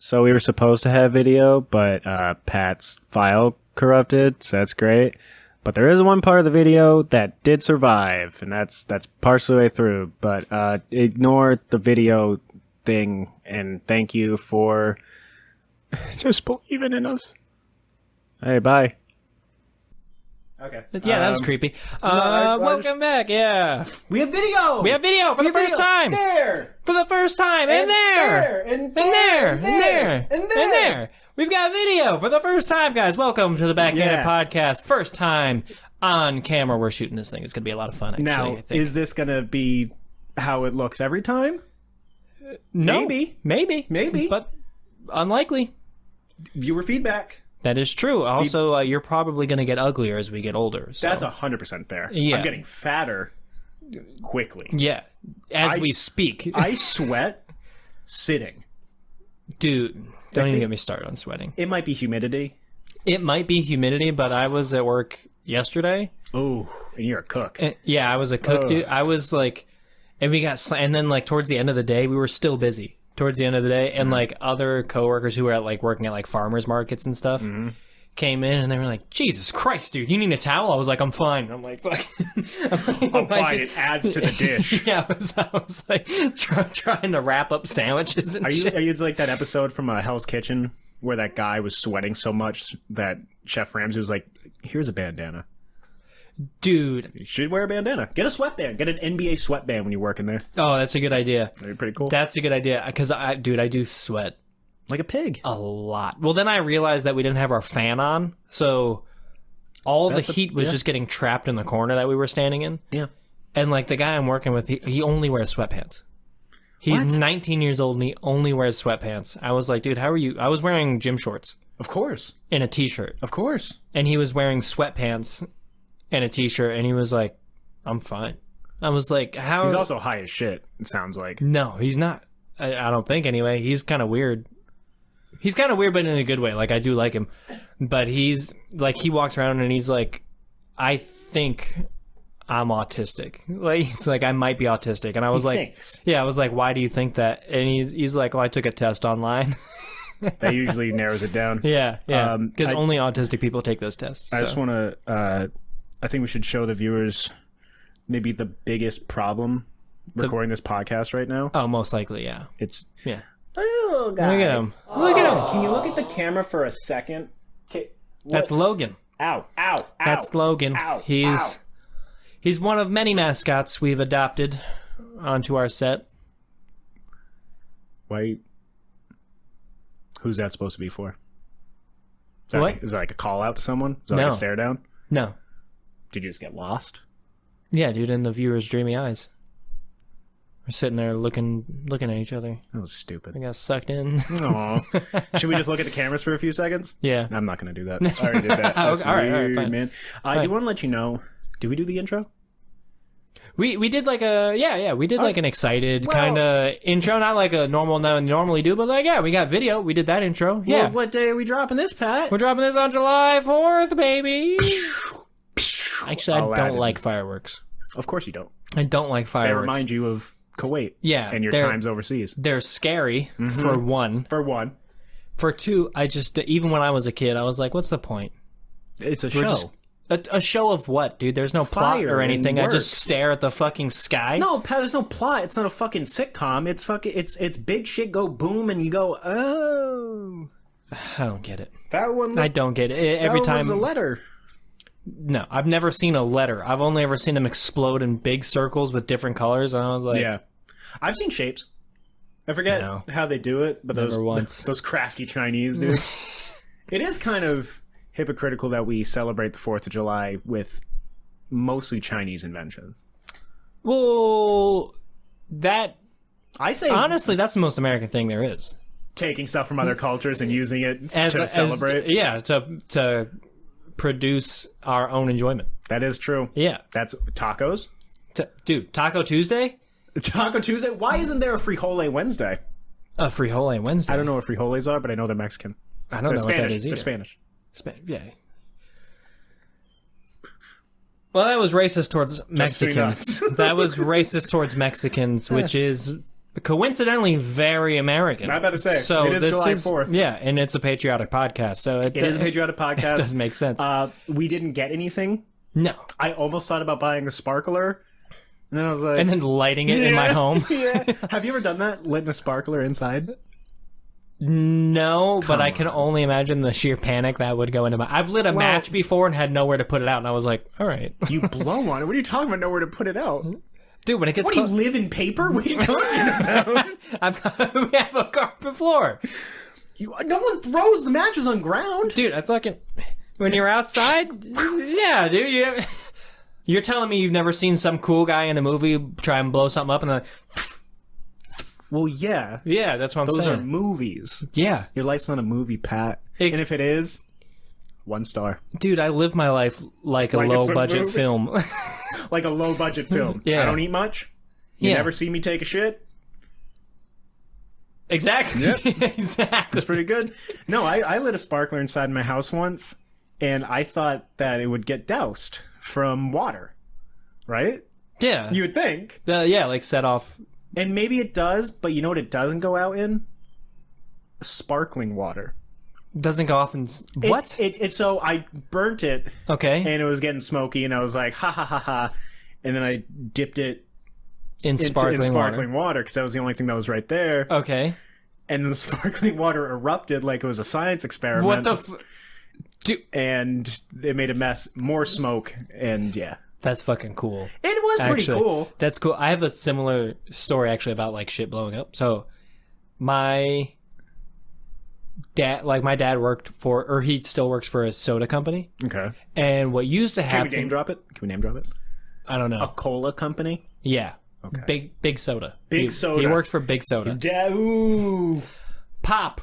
So we were supposed to have video, but Pat's file corrupted, so that's great. But there is one part of the video that did survive, and that's partially way through. But ignore the video thing, and thank you for just believing in us. Hey, bye. Okay. Yeah, that was creepy. Welcome back. Yeah, we have video. We have video for the first time. There. For the first time, and there, and there. We've got video for the first time, guys. Welcome to the Backhanded Podcast. First time on camera. We're shooting this thing. It's gonna be a lot of fun. Actually, now, I think. Is this gonna be how it looks every time? No, maybe, but unlikely. Viewer feedback. That is true. Also, you're probably going to get uglier as we get older. So. That's 100% fair. Yeah. I'm getting fatter quickly. Yeah, as we speak. I sweat sitting. Dude, don't even get me started on sweating. It might be humidity. It might be humidity, but I was at work yesterday. Oh, and you're a cook. Yeah, I was a cook, dude. I was like, and we got, and then like towards the end of the day, we were still busy. Towards the end of the day, and like other coworkers who were at like working at like farmers markets and stuff came in, and they were like, "Jesus Christ, dude, you need a towel?" I was like, "I'm fine." I'm like, "Fuck, I'm fine." It adds to the dish. Yeah, I was like trying to wrap up sandwiches and shit. Are you like that episode from Hell's Kitchen where that guy was sweating so much that Chef Ramsay was like, "Here's a bandana." Dude, you should wear a bandana. Get a sweatband. Get an NBA sweatband when you work in there. Oh, that's a good idea. That'd be pretty cool. That's a good idea because I do sweat like a pig a lot. Well, then I realized that we didn't have our fan on, so all the heat was just getting trapped in the corner that we were standing in. Yeah, and like the guy I'm working with, he only wears sweatpants. He's 19 years old and he only wears sweatpants. I was like, dude, how are you? I was wearing gym shorts. Of course. And a t-shirt. Of course. And he was wearing sweatpants and a t-shirt, and he was like, I'm fine. I was like, how? He's also high as shit, it sounds like. No, he's not. I don't think anyway. He's kind of weird. He's kind of weird, but in a good way. Like, I do like him. But he's, like, he walks around and he's like, I think I'm autistic. Like, he's like, I might be autistic. And I was yeah, I was like, why do you think that? And he's like, well, I took a test online. That usually narrows it down. Yeah. Because only autistic people take those tests. I just want to, I think we should show the viewers maybe the biggest problem recording this podcast right now. Oh, most likely, yeah. Yeah. Oh, God. Look at him. Look at him. Can you look at the camera for a second? That's Logan. Ow. That's Logan. Ow. He's one of many mascots we've adopted onto our set. Wait. Who's that supposed to be for? Is that like a call out to someone? Is that like a stare down? No. Did you just get lost? Yeah, dude, in the viewer's dreamy eyes. We're sitting there looking at each other. That was stupid. I got sucked in. Aw. Should we just look at the cameras for a few seconds? Yeah. I'm not going to do that. I already did that. Okay, all right, fine. Man. I do want to let you know, did we do the intro? We did like a, we did like an excited kind of intro. Not like a normal normally do, but like, yeah, we got video. We did that intro. Yeah. Well, what day are we dropping this, Pat? We're dropping this on July 4th, baby. Actually, I don't like fireworks. Of course you don't. I don't like fireworks. They remind you of Kuwait. Yeah. And your times overseas. They're scary, for one. For one. For two, I just, even when I was a kid, I was like, what's the point? It's a show. A show of what, dude? There's no plot or anything. I just stare at the fucking sky. No, Pat, there's no plot. It's not a fucking sitcom. It's big shit go boom and you go, oh. I don't get it. That one. I don't get it. Every time. That was a letter. No, I've never seen a letter. I've only ever seen them explode in big circles with different colors. And I was like, yeah, I've seen shapes. I forget how they do it, but those crafty Chinese, dude. It is kind of hypocritical that we celebrate the 4th of July with mostly Chinese inventions. Well, I say honestly, that's the most American thing there is. Taking stuff from other cultures and using it to celebrate. To produce our own enjoyment. That is true. Yeah. That's tacos. Dude, Taco Tuesday? Taco Tuesday? Why isn't there a Frijole Wednesday? A Frijole Wednesday? I don't know what frijoles are, but I know they're Mexican. I don't know what that is either. They're Spanish. Yeah. Well, that was racist towards Mexicans. That was racist towards Mexicans, which is coincidentally very American. I'm about to say, so it is this July 4th. Yeah, and it's a patriotic podcast, so It is a patriotic podcast. It does make sense. We didn't get anything. No. I almost thought about buying a sparkler, and then I was like... And then lighting it in my home. Yeah. Have you ever done that? Lit a sparkler inside? No, but I can only imagine the sheer panic that would go into my... I've lit a match before and had nowhere to put it out, and I was like, all right. You blow on it? What are you talking about, nowhere to put it out? Dude, when it gets... What, do you live in paper? What are you talking about? We have a carpet floor. No one throws the matches on ground. Dude, I fucking... When you're outside? Yeah, dude. You're telling me you've never seen some cool guy in a movie try and blow something up and then... Well, yeah. Yeah, that's what I'm saying. Those are movies. Yeah. Your life's not a movie, Pat. And if it is, 1 star. Dude, I live my life like a low-budget film. Like a low-budget film. Yeah. I don't eat much. You never see me take a shit. Exactly. Yep. Exactly. That's pretty good. No, I lit a sparkler inside my house once, and I thought that it would get doused from water. Right? Yeah. You would think. Yeah, like set off... And maybe it does, but you know what it doesn't go out in? Sparkling water. Doesn't go off in... What? So I burnt it. Okay. And it was getting smoky, and I was like, ha ha ha ha. And then I dipped it in sparkling water, because that was the only thing that was right there. Okay. And then the sparkling water erupted like it was a science experiment. What the Dude. And it made a mess, more smoke, and yeah. That's fucking cool. It was pretty cool. That's cool. I have a similar story actually about like shit blowing up. So my dad worked for, or he still works for a soda company. Okay. And what used to happen... Can we name drop it? I don't know. A cola company? Yeah. Okay. Big Soda. Big Soda. He worked for Big Soda. Ooh. Pop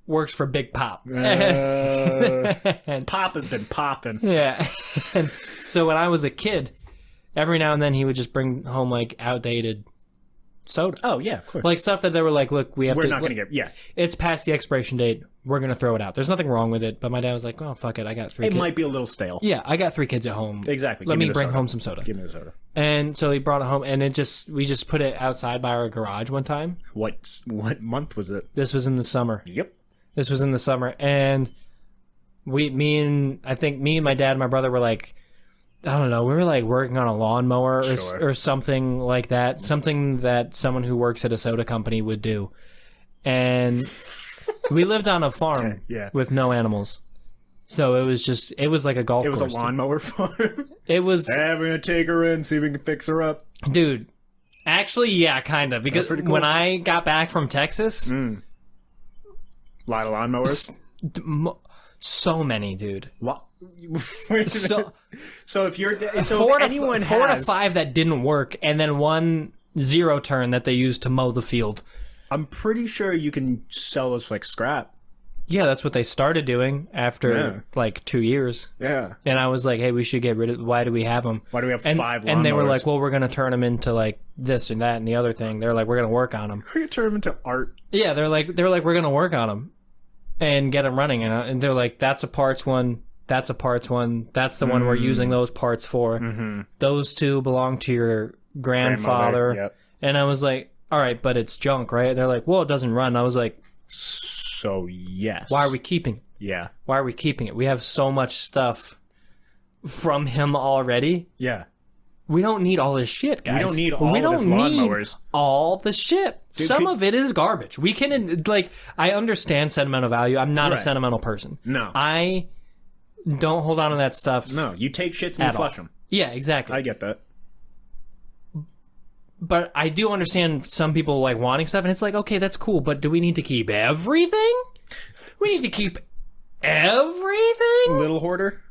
works for Big Pop. And Pop has been popping. Yeah. And so when I was a kid, every now and then he would just bring home like outdated soda. Oh yeah, of course. Like stuff that they were like, look, we're not going to get. Yeah. It's past the expiration date. We're going to throw it out. There's nothing wrong with it. But my dad was like, oh, fuck it. I got 3 kids. It might be a little stale. Yeah, I got 3 kids at home. Exactly. Let me bring home some soda. Give me the soda. And so he brought it home, and we just put it outside by our garage one time. What month was it? This was in the summer. Yep. This was in the summer, and me and my dad and my brother were like, I don't know, we were like working on a lawnmower or something like that, something that someone who works at a soda company would do. And we lived on a farm with no animals. So it was like a golf course. It was a lawnmower farm? It was... Hey, we're going to take her in, see if we can fix her up. Dude, actually, yeah, kind of. Because pretty cool. When I got back from Texas... A lot of lawnmowers? So many, dude. What? So if you're... So if anyone has... 4 to 5 that didn't work, and then 1 0 turn that they used to mow the field. I'm pretty sure you can sell those like scrap. Yeah, that's what they started doing after like 2 years. Yeah. And I was like, hey, we should get rid of... Why do we have them? Why do we have 5 lawnmowers? And they were like, well, we're going to turn them into like this and that and the other thing. They're like, we're going to work on them. We're going to turn them into art. Yeah, they're like, we're going to work on them and get them running. And they're like, that's a parts one. That's a parts one. That's the one we're using those parts for. Mm-hmm. Those 2 belong to your grandfather. Yep. And I was like, all right, but it's junk, right? And they're like, well, it doesn't run. I was like... So, yes. Why are we keeping it? Yeah. Why are we keeping it? We have so much stuff from him already. Yeah. We don't need all this shit, guys. We don't need all of his lawnmowers. All the shit. Dude, some of it is garbage. We can, like, I understand sentimental value. I'm not a sentimental person. No. I don't hold on to that stuff. No, you take shits and you flush them. Yeah, exactly. I get that. But I do understand some people like wanting stuff, and it's like, okay, that's cool, but do we need to keep everything? We need to keep everything? Little hoarder?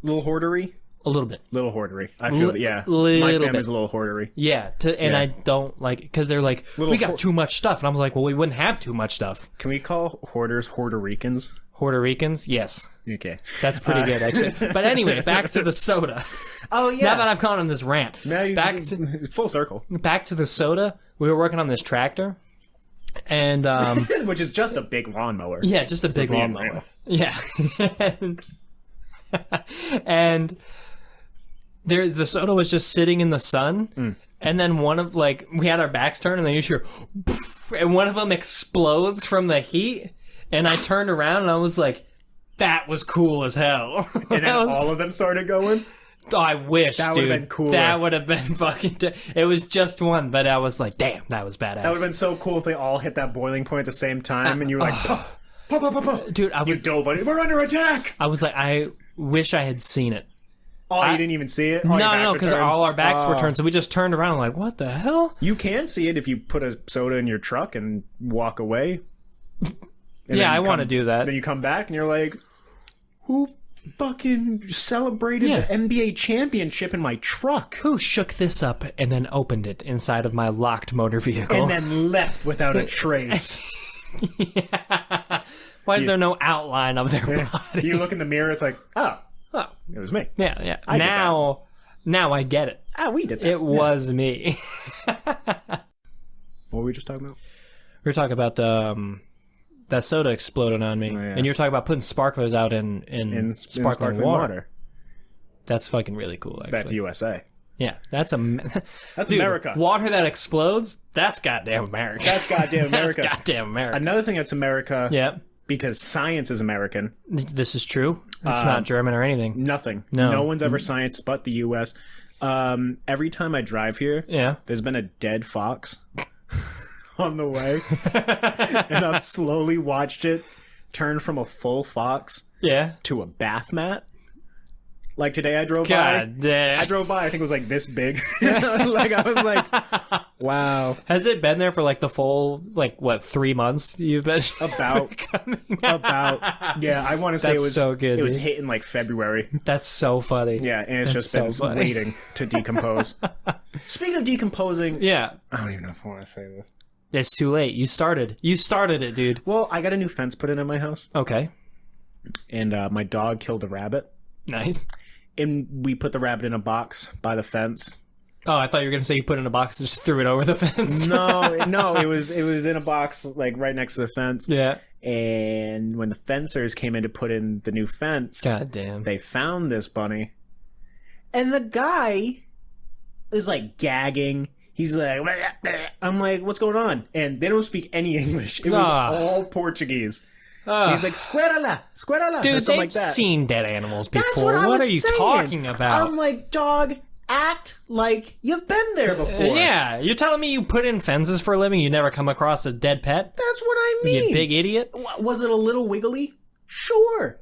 Little hoardery? A little bit. Little hoardery. I feel it, yeah. My family's a little hoardery. Yeah, I don't like it, because they're like, we got too much stuff. And I was like, well, we wouldn't have too much stuff. Can we call hoarders Hoardericans? Hoardericans? Yes. Okay. That's pretty good, actually. But anyway, back to the soda. Oh, yeah. Now that I've gone on this rant. Back to full circle. Back to the soda. We were working on this tractor. And which is just a big lawnmower. Yeah, just a big lawnmower. Yeah. and the soda was just sitting in the sun. and then one of like we had our backs turned, and then you hear, and one of them explodes from the heat, and I turned around and I was like, that was cool as hell. And then all of them started going. Oh, I wish, that dude. would have been cool. That would have been fucking. It was just one, but I was like, damn, that was badass. That would have been so cool if they all hit that boiling point at the same time, and you were like, dude, you dove on it. We're under attack. I was like, I wish I had seen it. Oh, you didn't even see it? No, because all our backs were turned, so we just turned around. I'm like, what the hell? You can see it if you put a soda in your truck and walk away. Yeah, I want to do that. Then you come back and you're like, who fucking celebrated the NBA championship in my truck? Who shook this up and then opened it inside of my locked motor vehicle? And then left without a trace. Yeah. Why is there no outline of their body? You look in the mirror, it's like, oh, it was me. Yeah. Now I get it. We did that. It was me. What were we just talking about? We were talking about that soda exploding on me, and you're talking about putting sparklers out in sparkling water. That's fucking really cool. Actually, that's USA. Yeah, that's Dude, America. Water that explodes. That's goddamn America. That's goddamn America. That's goddamn America. Another thing that's America. Yeah. Because science is American. This is true. It's not German or anything. Nothing. No. No one's ever science but the U.S. Every time I drive here, there's been a dead fox on the way. And I've slowly watched it turn from a full fox to a bath mat. Like today I drove by. Damn. I drove by, I think it was like this big. Like I was like, wow. Has it been there for like the full, like what, 3 months you've been about. Yeah, I want to say That's it was so good, it was dude. hitting like February. That's so funny. Yeah, and it's That's just been so funny. waiting to decompose. Speaking of decomposing, Yeah. I don't even know if I want to say this. It's too late. You started it, dude. Well, I got a new fence put in my house, Okay. and my dog killed a rabbit. Nice. And we put the rabbit in a box by the fence. Oh, I thought you were gonna say you put it in a box and just threw it over the fence. No, it was in a box like right next to the fence. Yeah. And when the fencers came in to put in the new fence, God damn. they found this bunny, and the guy is like gagging. He's like, I'm like, what's going on? And they don't speak any English. It was all Portuguese. He's like, squirrela, Dude, or something they've like that. seen dead animals before. That's what I was are you saying. talking about? I'm like, dog, act like you've been there before. Yeah, you're telling me you put in fences for a living, you never come across a dead pet? That's what I mean. You big idiot. Was it a little wiggly? Sure.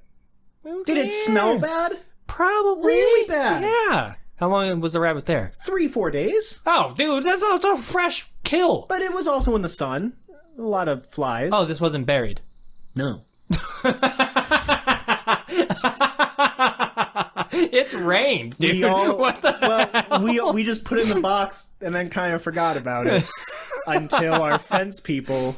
Did it smell bad? Probably. Really bad. Yeah. How long was the rabbit there? 3-4 days. Oh, dude, that's a fresh kill. But it was also in the sun. A lot of flies. Oh, this wasn't buried. No. It's rained, dude. What the we just put it in the box and then kind of forgot about it until our fence people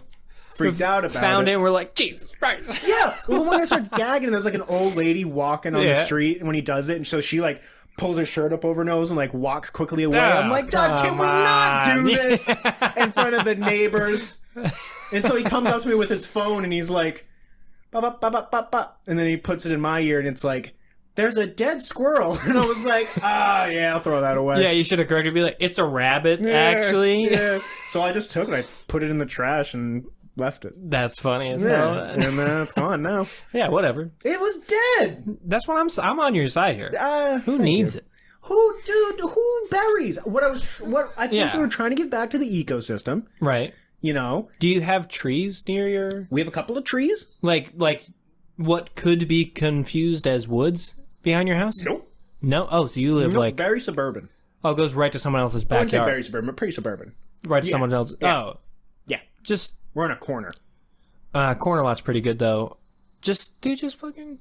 freaked out about found it and we're like, Jesus Christ. Yeah. Well, when I starts gagging, and there's like an old lady walking on the street, and when he does it, and so she like pulls her shirt up over her nose and like walks quickly away. I'm like, Dad, can we not do this in front of the neighbors? And so he comes up to me with his phone and he's like, ba ba ba ba ba ba, and then he puts it in my ear and it's like, there's a dead squirrel. And I was like, yeah, I'll throw that away. Yeah, you should have corrected me like, it's a rabbit, actually. Yeah. So I just took it, I put it in the trash and left it. That's funny as hell. And it's gone now. Yeah, whatever. It was dead. That's what I'm on your side here. Who Thank needs you. it? Who buries? I think we were trying to give back to the ecosystem. Right. You know, Do you have trees near your we have a couple of trees. like what could be confused as woods behind your house? Nope. No. Oh, so you live like very suburban. it goes right to someone else's I wouldn't say backyard. very suburban, but pretty suburban. Right to someone else. Yeah. Oh, Yeah, just we're in a corner. corner lot's pretty good though. Just fucking.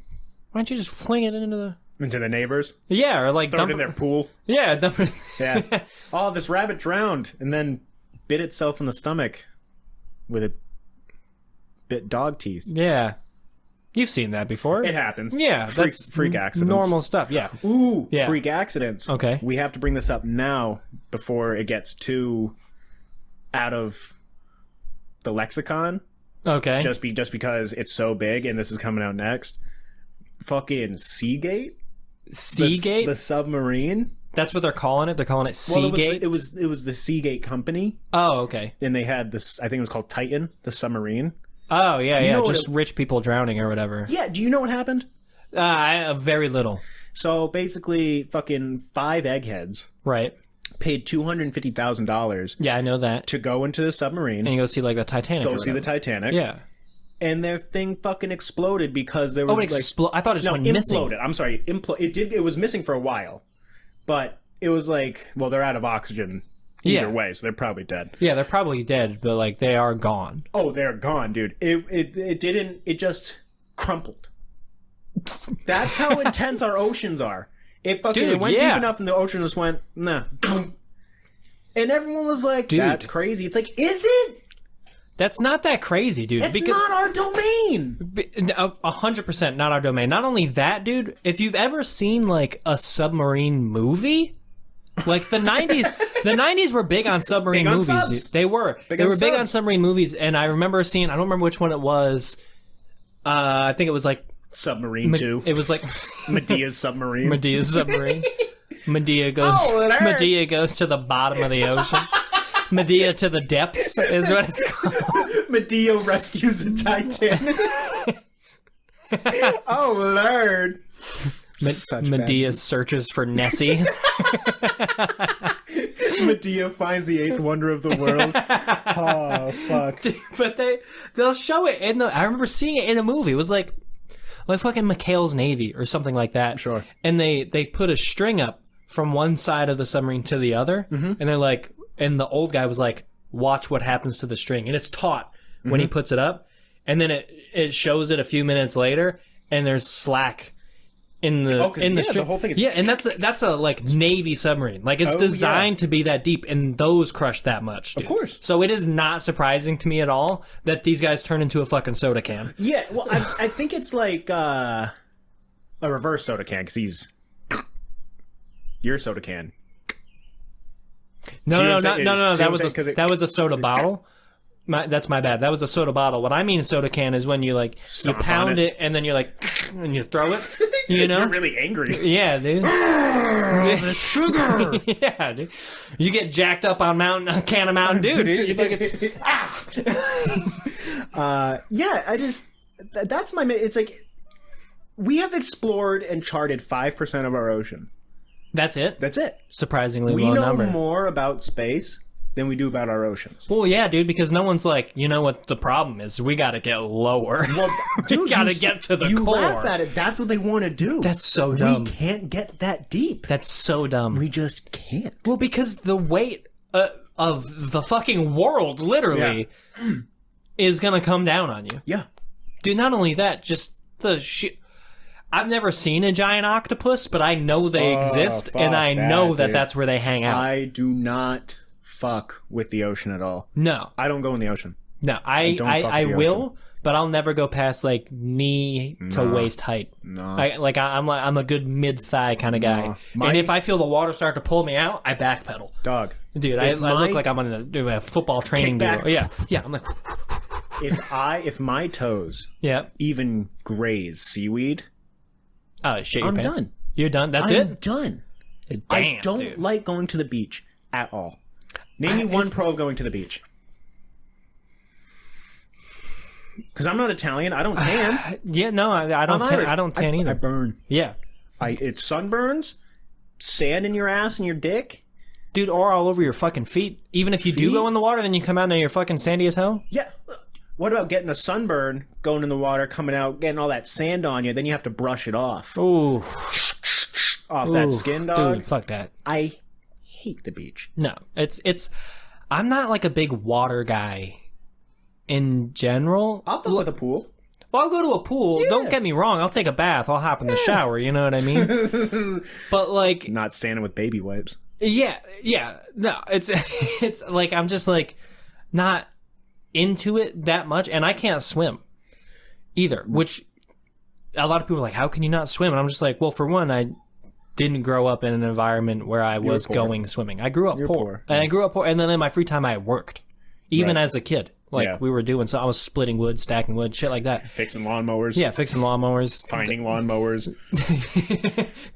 Why don't you just fling it into the? Into the neighbors. Yeah, or like Throw dump it in their pool. Yeah, dump it. Yeah. Oh, this rabbit drowned and then bit itself in the stomach with a bit dog teeth. Yeah, you've seen that before. It happens. Yeah, that's freak accidents. normal stuff. Yeah. Ooh, Yeah. freak accidents. Okay. We have to bring this up now before it gets too out of the lexicon. Okay. Just because it's so big and this is coming out next. Fucking Seagate? Seagate. The submarine? That's what they're calling it. They're calling it Seagate. It was the Seagate company, Oh, okay. and they had this. I think it was called Titan, the submarine. Oh, yeah, yeah. know Just rich people drowning or whatever. Yeah. Do you know what happened? Very little. So basically, fucking 5 eggheads Right. paid $250,000 Yeah, I know that. to go into the submarine, And you go see like the Titanic. go or see the whatever. Titanic, Yeah. and their thing fucking exploded because there was Oh, it I thought it just no, went missing. imploded. I'm sorry, it did. It was missing for a while, but it was like, well, they're out of oxygen either Yeah. way, so they're probably dead. Yeah, they're probably dead, but like they are gone. Oh, they're gone, dude. It didn't. It just crumpled. That's how intense our oceans are. It fucking Dude, it went yeah. deep enough, and the ocean just went nah. And everyone was like, Dude. "That's crazy." It's like, is it? That's not that crazy, dude. It's not our domain. 100% not our domain. Not only that, dude, if you've ever seen like a submarine movie, like the 90s, the 90s were big on submarine Big on movies. subs. Dude. They were. They on were big on subs. submarine movies, and I remember seeing, I don't remember which one it was. I think it was like, Submarine 2. it was like Medea's submarine. Medea's submarine. Medea goes to the bottom of the ocean. Medea to the depths is what it's called. Medea rescues the Titanic. Oh Lord! Such Medea searches for Nessie. bad. Medea finds the 8th wonder of the world. Oh fuck! But they'll show it in the. I remember seeing it in a movie. It was like fucking McHale's Navy or something like that. Sure. And they put a string up from one side of the submarine to the other, and they're like, and the old guy was like, "Watch what happens to the string," and it's taut when he puts it up, and then it shows it a few minutes later, and there's slack in the yeah, string. the whole thing is- Yeah, and that's a like Navy submarine. Like it's Oh, designed to be that deep, and those crush that much. Dude. Of course. So it is not surprising to me at all that these guys turn into a fucking soda can. Yeah, well, I think it's like a reverse soda can because he's your soda can. No, See what no, I'm saying? no. See That what I'm was saying? 'Cause that was a soda bottle. That's my bad. That was a soda bottle. What I mean a soda can is when you like you Stomp on pound it. it and then you're like and you throw it. You know? You're really angry. Yeah, dude. The sugar. Yeah, dude. You get jacked up on a can of Mountain Dew, dude. You fucking Yeah, that's my. It's like we have explored and charted 5% of our ocean. That's it. That's it. Surprisingly We low know number. more about space than we do about our oceans. Well, yeah, dude, because no one's like, you know what the problem is? We got to get lower. Well, dude, we got to get to the you core. laugh at it. That's what they want to do. That's so dumb. We can't get that deep. That's so dumb. We just can't. Well, because the weight of the fucking world, literally, is going to come down on you. Yeah. Dude, not only that, just the shit. I've never seen a giant octopus, but I know they exist, and fuck I know that dude. that's where they hang out. I do not fuck with the ocean at all. No. I don't go in the ocean. No, don't fuck I with the will, but I'll never go past like knee to waist height. No. I'm a good mid thigh kind of guy, My- and if I feel the water start to pull me out, I backpedal. Dog. Dude, I If look my- like I'm on a football training deal. Kickback. Yeah, I'm like, If my toes yeah. even graze seaweed, Oh shit, you're I'm pants. done. You're done. That's I'm it. done. Damn, I don't dude. like going to the beach at all. Name me one pro of going to the beach. Because I'm not Italian. I don't tan. Yeah, no, I don't. I'm Tan, Irish. I don't tan either. I burn. Yeah, It's sunburns, sand in your ass and your dick. dude, or all over your fucking feet. Even if you do Feet? go in the water, then you come out and you're fucking sandy as hell. Yeah. What about getting a sunburn, going in the water, coming out, getting all that sand on you? Then you have to brush it off. Ooh, Off that skin, dog. dude, fuck that. I hate the beach. No, it's. I'm not like a big water guy. In general, I'll fuck with a pool. well, I'll go to a pool. Yeah. Don't get me wrong. I'll take a bath. I'll hop in the shower. You know what I mean? But like, Not standing with baby wipes. yeah. No, it's it's like I'm just like not into it that much, and I can't swim either. Which a lot of people are like, "How can you not swim?" And I'm just like, "Well, for one, I didn't grow up in an environment where I was poor. going swimming. I grew up You're poor, poor. and I grew up poor, and then in my free time, I worked, even Right. as a kid. Like Yeah. we were doing, so I was splitting wood, stacking wood, shit like that. Fixing lawnmowers. Yeah, fixing lawnmowers, Finding lawnmowers.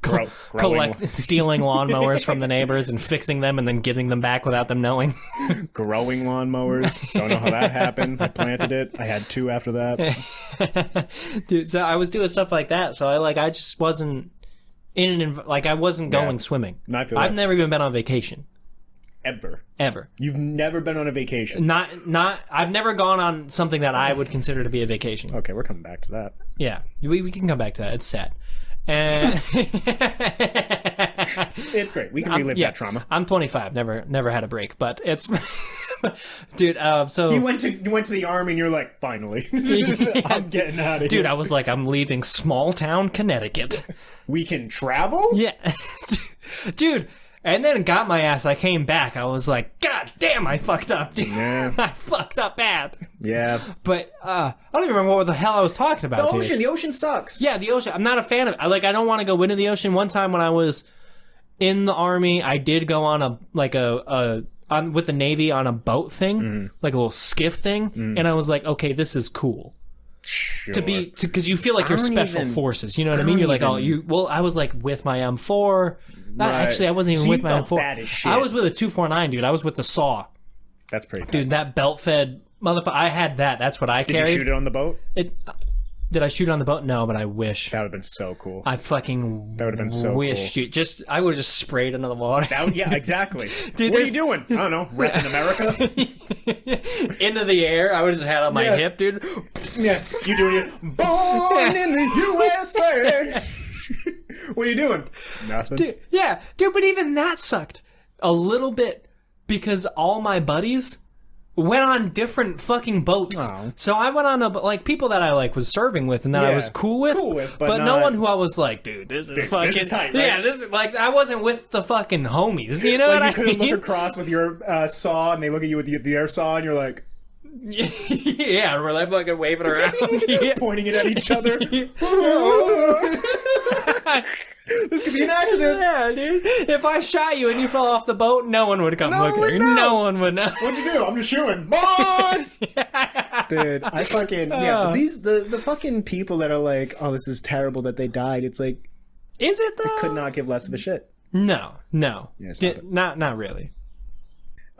Growing, stealing lawnmowers from the neighbors and fixing them and then giving them back without them knowing. growing lawnmowers. Don't know how that happened. I planted it. I had 2 after that. Dude, so I was doing stuff like that. So I just wasn't I wasn't going swimming. I feel I've that. never even been on vacation. Ever. You've never been on a vacation. I've never gone on something that I would consider to be a vacation. Okay, we're coming back to that. Yeah, we can come back to that. It's sad. And It's great. We can relive that trauma. I'm 25. Never had a break, but it's dude. So You went to the army and you're like, finally, I'm getting out of here. dude, I was like, I'm leaving small town Connecticut. We can travel? Yeah, dude. And then got my ass. I came back. I was like, God damn, I fucked up, dude. Yeah. I fucked up bad. Yeah. But I don't even remember what the hell I was talking about. The ocean sucks. Yeah, the ocean. I'm not a fan of it. I don't want to go into the ocean. One time when I was in the army, I did go on with the Navy on a boat thing, like a little skiff thing, and I was like, okay, this is cool. Sure. Because you feel like you're special forces. You know what I mean? You're like, I was like with my M4. Actually, I wasn't even with my M4. Bad as shit. I was with a 249, dude. I was with the saw. That's pretty bad. Dude, that belt fed motherfucker. I had that. That's what I carried. Did you shoot it on the boat? Did I shoot on the boat? No, but I wish. That would have been so cool. I fucking That would have been so wish, cool. dude. I would have just sprayed into the water. Yeah, exactly. Dude, what are you doing? I don't know. Repping America? Into the air. I would have just had on my hip, dude. Yeah, you doing it. Born in the USA. What are you doing? Nothing. Dude, but even that sucked a little bit because all my buddies went on different fucking boats. Oh. So I went on people that I was serving with and that I was cool with, but no one who I was like, dude, this is fucking this is tight, right? Yeah, this is I wasn't with the fucking homies. You know Like what you couldn't I mean? look across with your saw, and they look at you with the air saw, and you're like, Yeah, we're like fucking waving around, pointing it at each other. This could be an accident. Yeah, dude. If I shot you and you fell off the boat, no one would come looking. No one would know. What'd you do? I'm just shooting. Born! Dude, I fucking but these the fucking people that are like, oh, this is terrible that they died. It's like, is it though? I could not give less of a shit. No. Yeah, Not really.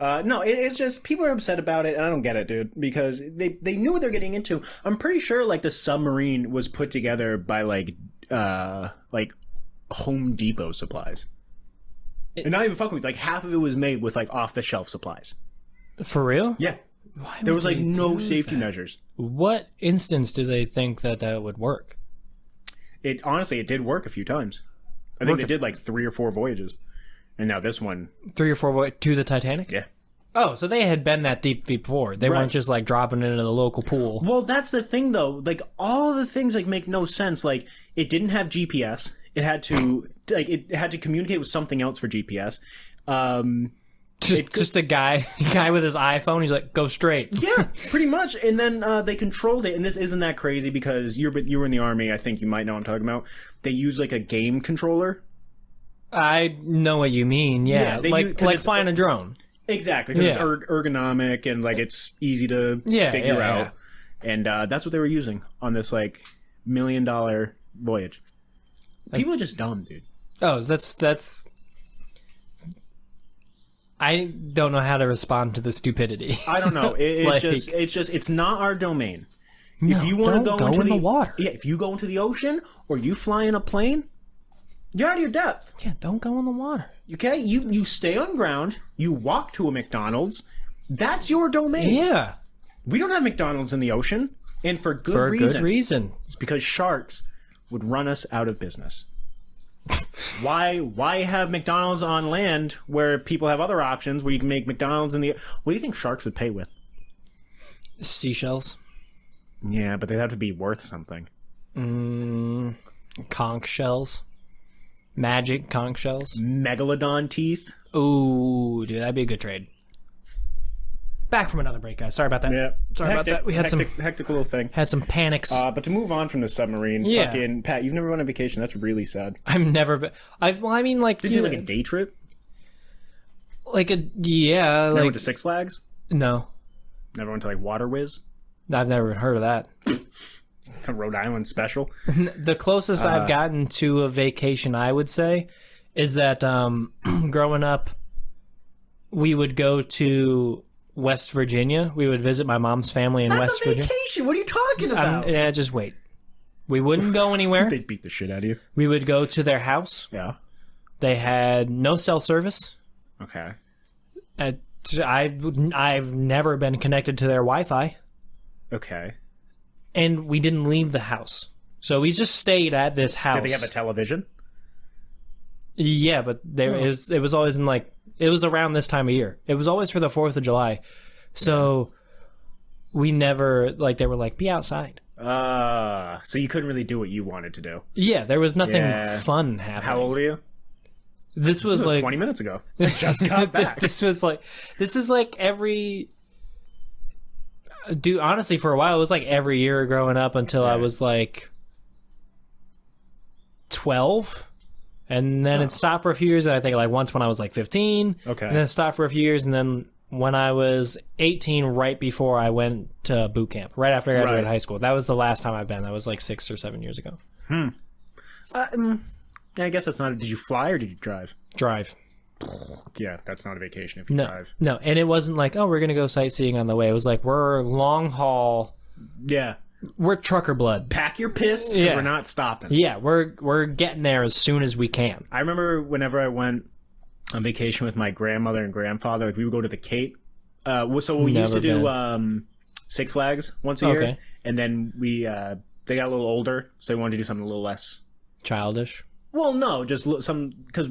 No, it's just people are upset about it, and I don't get it, dude, because they knew what they're getting into. I'm pretty sure the submarine was put together by Home Depot supplies. And not even fucking with half of it was made with off the shelf supplies. For real? Yeah. Why There was would they no do safety that? measures. What instance do they think that would work? It honestly, it did work a few times. I think they did 3 or 4 voyages. And now this one, 3 or 4 to the Titanic? yeah. Oh, so they had been that deep before. They weren't just dropping it into the local pool. Well, that's the thing though. All of the things make no sense. It didn't have GPS. It had to it had to communicate with something else for GPS. Just a guy with his iPhone. He's like, go straight. Yeah, pretty much. And then they controlled it. And this isn't that crazy because you were in the army. I think you might know what I'm talking about. They use a game controller. I know what you mean. Yeah, like flying a drone. Exactly, because it's ergonomic and it's easy to figure out. Yeah. And that's what they were using on this $1 million voyage. People are just dumb, dude. Oh, that's. I don't know how to respond to the stupidity. I don't know. It's not our domain. No, if you want to go in the water, if you go into the ocean or you fly in a plane, you're out of your depth. Yeah, don't go in the water. Okay, you stay on ground. You walk to a McDonald's. That's your domain. Yeah, we don't have McDonald's in the ocean, and for good reason. It's because sharks would run us out of business. Why have McDonald's on land where people have other options where you can make McDonald's in the... What do you think sharks would pay with? Seashells. Yeah, but they'd have to be worth something. Conch shells. Magic conch shells. Megalodon teeth. Ooh, dude, that'd be a good trade. Back from another break, guys. Sorry about that. Yeah. Sorry about that. We had some hectic little thing. Had some panics. But to move on from the submarine, fucking Pat, you've never been on vacation. That's really sad. I've never been. Did you do a day trip? Never went to Six Flags? No. Never went to like Water Whiz? I've never heard of that. A Rhode Island special? The closest I've gotten to a vacation, I would say, is that growing up, we would go to West Virginia. We would visit my mom's family in West Virginia. That's a vacation. What are you talking about? Yeah, just wait. We wouldn't go anywhere. They'd beat the shit out of you. We would go to their house. Yeah. They had no cell service. Okay. I've never been connected to their Wi-Fi. Okay. And we didn't leave the house. So we just stayed at this house. Did they have a television? Yeah, but it was always in like, it was around this time of year. It was always for the 4th of July. So we never, like, they were like, be outside. So you couldn't really do what you wanted to do. Yeah, there was nothing fun happening. How old are you? This was like 20 minutes ago. I just got back. This is like every... Dude, honestly, for a while, it was like every year growing up until I was like 12. And then it stopped for a few years. And I think like once when I was like 15. Okay. And then it stopped for a few years. And then when I was 18, right before I went to boot camp, right after I graduated high school. That was the last time I've been. That was like 6 or 7 years ago. I guess that's not... Did you fly or did you drive? Drive. Yeah, that's not a vacation if you drive. No, and it wasn't like, oh, we're going to go sightseeing on the way. It was like, we're long haul. Yeah. We're trucker blood. Pack your piss because we're not stopping. Yeah, we're getting there as soon as we can. I remember whenever I went on vacation with my grandmother and grandfather, like we would go to the Cape. So we used to do Six Flags once a year. And then they got a little older, so they wanted to do something a little less... Childish? Well, no, just because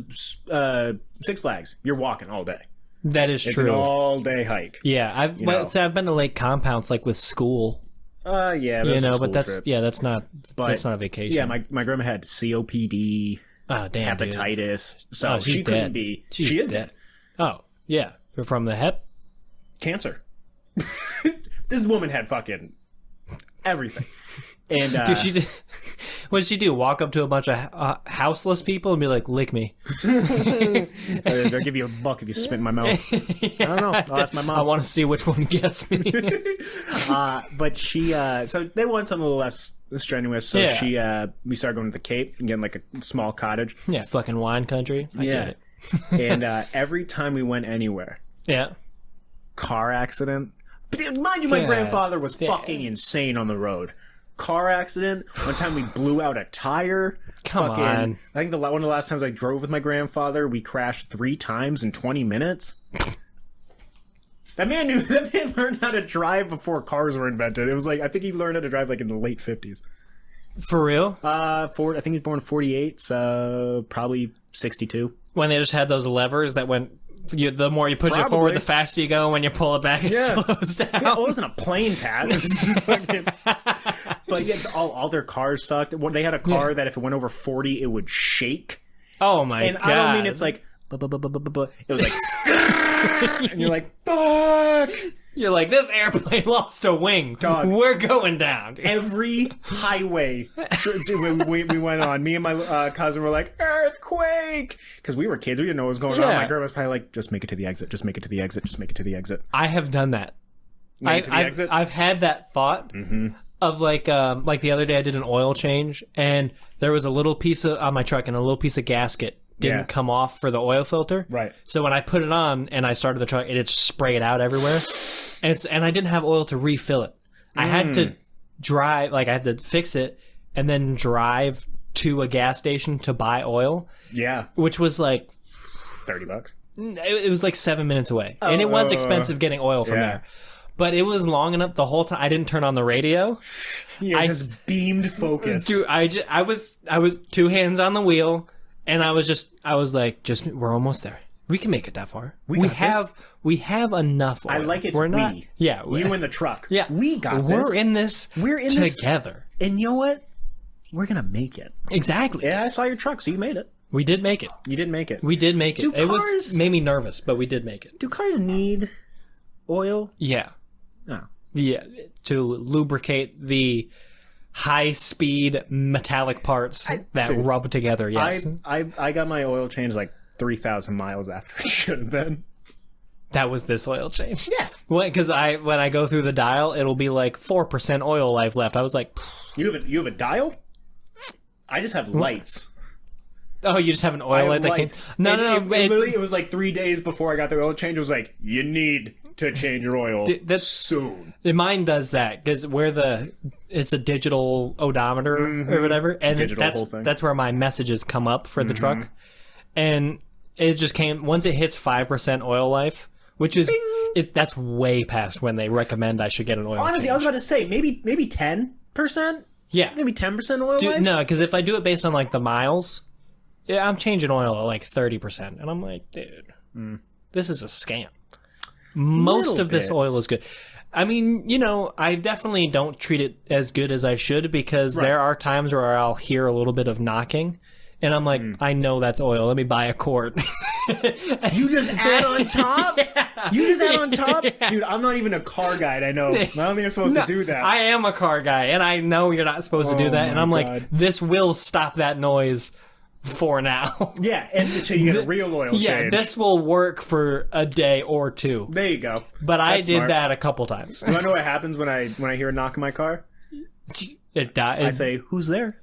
Six Flags, you're walking all day. That is It's true. an all-day hike. Yeah, I've been to lake compounds like with school. Yeah, that's but that's trip. that's not a vacation. Yeah, my grandma had COPD, hepatitis, so she couldn't dead. be. She is dead. Oh yeah, from the hep cancer. This woman had fucking everything. And dude, what did she do? Walk up to a bunch of houseless people and be like, "Lick me." They'll give you a buck if you spit in my mouth. I don't know. I'll ask my mom. I want to see which one gets me. But she, so they want something a little less strenuous. So we started going to the Cape and getting like a small cottage. Yeah, fucking wine country. I get it. And every time we went anywhere, car accident. But mind you, my grandfather was fucking insane on the road. Car accident. One time we blew out a tire. Come on. I think one of the last times I drove with my grandfather, we crashed 3 times in 20 minutes. That man learned how to drive before cars were invented. It was like, I think he learned how to drive like in the late 50s. For real? I think he was born in 48, so probably 62. When they just had those levers that went... the more you push it forward, the faster you go. When you pull it back, it slows down. Yeah, it wasn't a plane, Pat. But yeah, all their cars sucked. They had a car that if it went over 40, it would shake. Oh my god! And I don't mean it's like... It was like... and you're like, fuck! You're like, this airplane lost a wing. Dog. We're going down. Every highway we went on, me and my cousin were like, earthquake! Because we were kids. We didn't know what was going on. My grandma was probably like, just make it to the exit. Just make it to the exit. Just make it to the exit. I have done that. I've had that thought of like the other day I did an oil change and there was a little piece on my truck and a little piece of gasket didn't come off for the oil filter. Right. So when I put it on and I started the truck, it just sprayed out everywhere. And I didn't have oil to refill it. I had to drive, like I had to fix it and then drive to a gas station to buy oil. Yeah. Which was like $30. It was like 7 minutes away. And it was expensive getting oil from there. But it was long enough the whole time. I didn't turn on the radio. I just beamed focus. Dude, I was 2 hands on the wheel, and I was like, we're almost there. We can make it that far. We have enough oil. I like it. We're not. Yeah, you in the truck. Yeah, we got this. We're in this. We're in together. And you know what? We're gonna make it. Exactly. Yeah, I saw your truck, so you made it. We did make it. You did make it. We did make it. It made me nervous, but we did make it. Do cars need oil? Yeah. No. Yeah, to lubricate the high-speed metallic parts that rub together. Yes. I got my oil changed like 3,000 miles after it should have been. that was this oil change. Yeah. Because when I go through the dial, it'll be like 4% oil life left. I was like, You have a dial? I just have lights. oh, you just have an oil light that came. No. Literally, it was like 3 days before I got the oil change. It was like, you need to change your oil soon. Mine does that because it's a digital odometer or whatever, and that's where my messages come up for the truck, and it just came once it hits 5% oil life, which is that's way past when they recommend I should get an oil. Honestly, change. I was about to say maybe 10%. Yeah, maybe 10% oil life. No, because if I do it based on like the miles, yeah, I'm changing oil at like 30%, and I'm like, dude, this is a scam. Most of this oil is good. I mean, I definitely don't treat it as good as I should because there are times where I'll hear a little bit of knocking, and I'm like, I know that's oil. Let me buy a quart. You just add on top? Yeah. You just add on top? Yeah. Dude, I'm not even a car guy, I know. I don't think I'm supposed to do that. I am a car guy, and I know you're not supposed to do that, and I'm like, this will stop that noise for now. Yeah, and until you get a real oil change. Yeah, this will work for a day or two. There you go. But I did that a couple times. You want to know what happens when I hear a knock in my car? It dies. I say, who's there?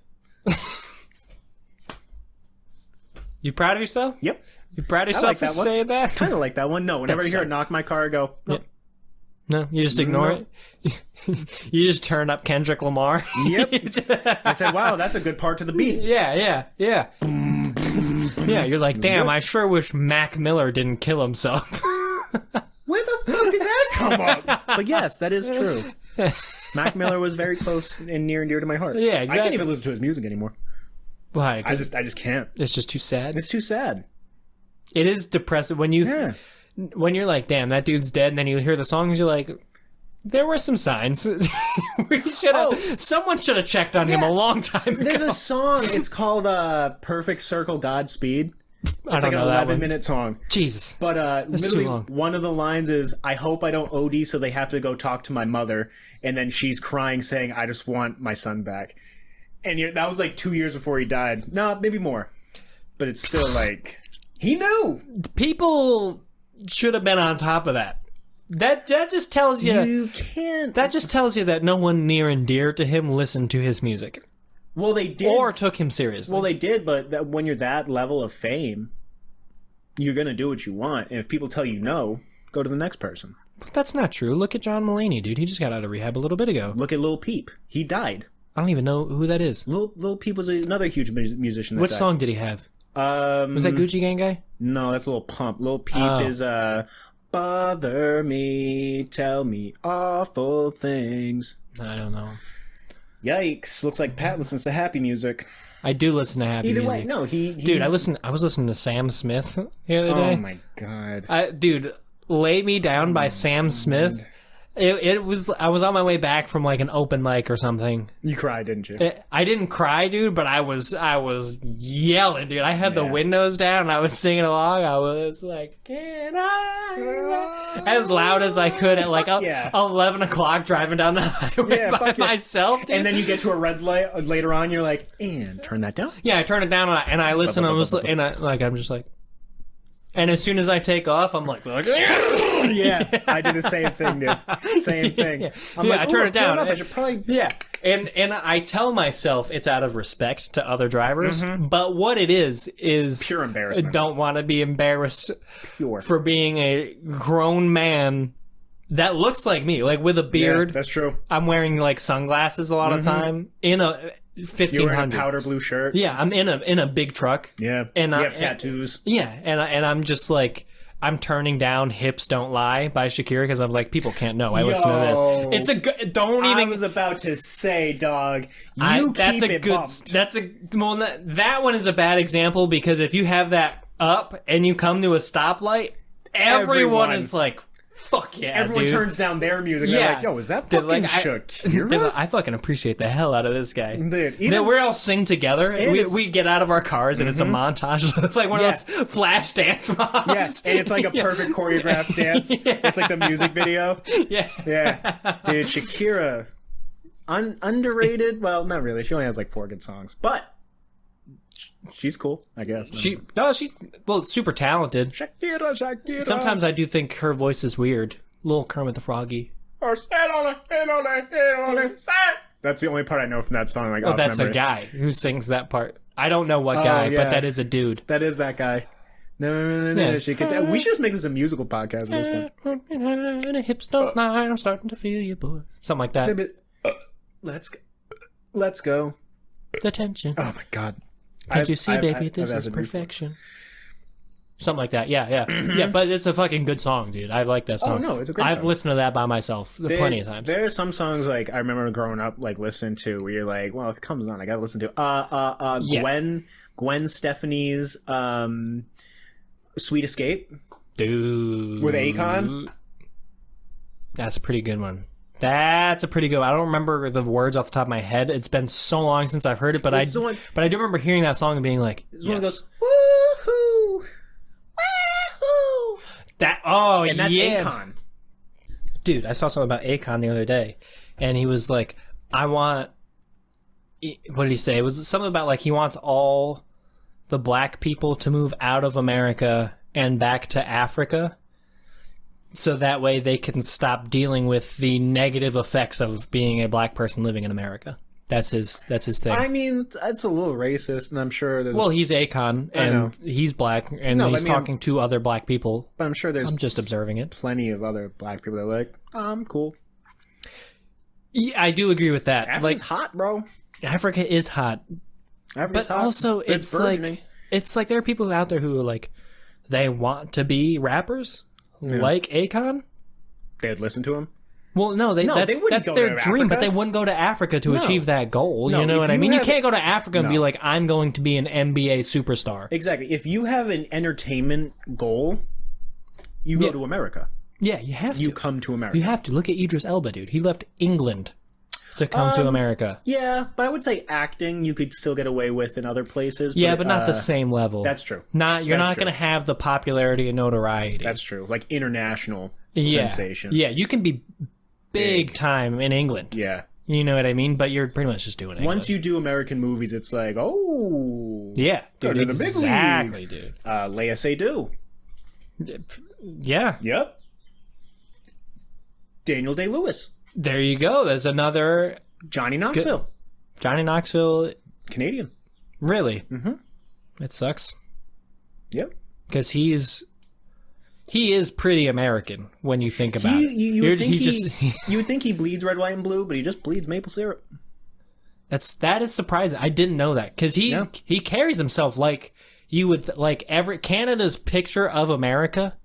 You proud of yourself? Yep. You proud of yourself for saying that? Kind of like that one. No, whenever I hear a knock in my car, I go, no. Yep. No, you just ignore it? You just turn up Kendrick Lamar? Yep. I said, wow, that's a good part to the beat. Yeah. Yeah, you're like, damn, I sure wish Mac Miller didn't kill himself. Where the fuck did that come up? But yes, that is true. Mac Miller was very close and near and dear to my heart. Yeah, exactly. I can't even listen to his music anymore. Why? I just can't. It's just too sad? It's too sad. It is depressing when when you're like, damn, that dude's dead, and then you hear the songs, you're like, there were some signs. Someone should have checked on him a long time ago. There's a song, it's called Perfect Circle Godspeed. It's like an 11-minute song. Jesus. But literally, one of the lines is, I hope I don't OD so they have to go talk to my mother. And then she's crying saying, I just want my son back. And that was like 2 years before he died. No, maybe more. But it's still like, he knew. People should have been on top of that. That just tells you can't. That just tells you that no one near and dear to him listened to his music. Well, they did, or took him seriously. Well, they did, but when you're that level of fame, you're gonna do what you want. And if people tell you no, go to the next person. But that's not true. Look at John Mulaney, dude. He just got out of rehab a little bit ago. Look at Lil Peep. He died. I don't even know who that is. Lil Peep was another huge musician. What song did he have? Was that Gucci Gang guy? No, that's Lil Pump. Lil Peep is Bother Me, Tell Me Awful Things. I don't know. Yikes! Looks like Pat listens to happy music. I do listen to happy music. Either way, no, dude, I was listening to Sam Smith the other day. Oh my god, dude, Lay Me Down by Sam Smith. It was. I was on my way back from like an open mic or something. You cried, didn't you? I didn't cry, dude, but I was yelling, dude. I had the windows down and I was singing along. I was like, "Can I?" As loud as I could at like 11 o'clock driving down the highway by myself. Dude. And then you get to a red light later on. You're like, "And turn that down." Yeah, I turn it down and I listen. I'm just like. And as soon as I take off, I'm like yeah, I do the same thing, dude. Same thing. Yeah, I turn it down. I should probably... Yeah, and I tell myself it's out of respect to other drivers, but what it is pure embarrassment. Don't want to be embarrassed for being a grown man that looks like me, like with a beard. Yeah, that's true. I'm wearing like sunglasses a lot of time in a 1500. You're wearing a powder blue shirt. Yeah, I'm in a big truck. Yeah, and you have tattoos. Yeah, and I'm just like, I'm turning down "Hips Don't Lie" by Shakira because I'm like, people can't know I listen to this. It's a good. Don't even. I was about to say, dog. That one is a bad example because if you have that up and you come to a stoplight, everyone is like, fuck yeah, everyone turns down their music. Yeah. They're like, yo, is that fucking Shakira? I fucking appreciate the hell out of this guy. Dude, we all sing together. We get out of our cars and it's a montage, like one of those flash dance mobs. Yes, and it's like a perfect choreographed dance. It's like the music video. Yeah. Dude, Shakira, underrated. Well, not really. She only has like 4 good songs, but she's cool, I guess. She's super talented. Shakira. Sometimes I do think her voice is weird. Little Kermit the Froggy. That's the only part I know from that song. Like, Oh, that's a guy who sings that part. I don't know what guy, yeah. but that is a dude. That is that guy. No, Yeah. she could. We should just make this a musical podcast at this point. And a hips don't lie, I'm starting to feel you, boy. Something like that. Let's go. The tension. Oh my god. Can't you see, baby, this is perfection. Something like that. Yeah. Yeah, but it's a fucking good song, dude. I like that song. Oh, no, it's a great I've song. listened to that by myself plenty of times. There are some songs like I remember growing up like listening to where you're like, well, if it comes on, I gotta listen to Yeah. Gwen Stefani's Sweet Escape Dude. with Akon. That's a pretty good one. That's a pretty good one. I don't remember the words off the top of my head. It's been so long since I've heard it, but I do remember hearing that song and being like, It's one of yes. those woohoo, woohoo. And that's yeah. Akon. Dude, I saw something about Akon the other day, and he was like, what did he say? It was something about like he wants all the black people to move out of America and back to Africa, so that way they can stop dealing with the negative effects of being a black person living in America. That's his thing. I mean, that's a little racist, and I'm sure there's. Well, he's Akon, and he's black, and he's talking to other black people. But I'm sure there's I'm just observing it. plenty of other black people that are like, I'm cool. Yeah, I do agree with that. Africa's Like, hot, bro. Africa is hot, Africa's but hot. also it's burgeoning. like there are people out there who are like, they want to be rappers like Akon. They'd listen to him. Well, no, they that's wouldn't go their to dream, but Africa. they wouldn't go to Africa to achieve that goal. No, you know if what I you mean? You have- can't go to Africa and be No. like, I'm going to be an NBA superstar. Exactly. If you have an entertainment goal, you go to America. Yeah, you have You to. come to America. You have to. Look at Idris Elba, dude. He left England to come to America. Yeah, but I would say acting you could still get away with in other places. Yeah, but not the same level. That's true. You're That's not true. going to have the popularity and notoriety. That's true. Like international yeah. sensation. Yeah, you can be big time in England. Yeah. You know what I mean? But you're pretty much just doing it. Once you do American movies, it's like, oh. Yeah, go dude. to the big Exactly, leagues. dude. Leia Seydoux. Yeah. Yep. Daniel Day-Lewis. There you go. There's another Johnny Knoxville. Johnny Knoxville. Canadian. Really? Mm-hmm. It sucks Yep. because he is pretty American when you think about it. You would think you would think he bleeds red, white, and blue, but he just bleeds maple syrup. That is surprising. I didn't know that because he carries himself like you would like Canada's picture of America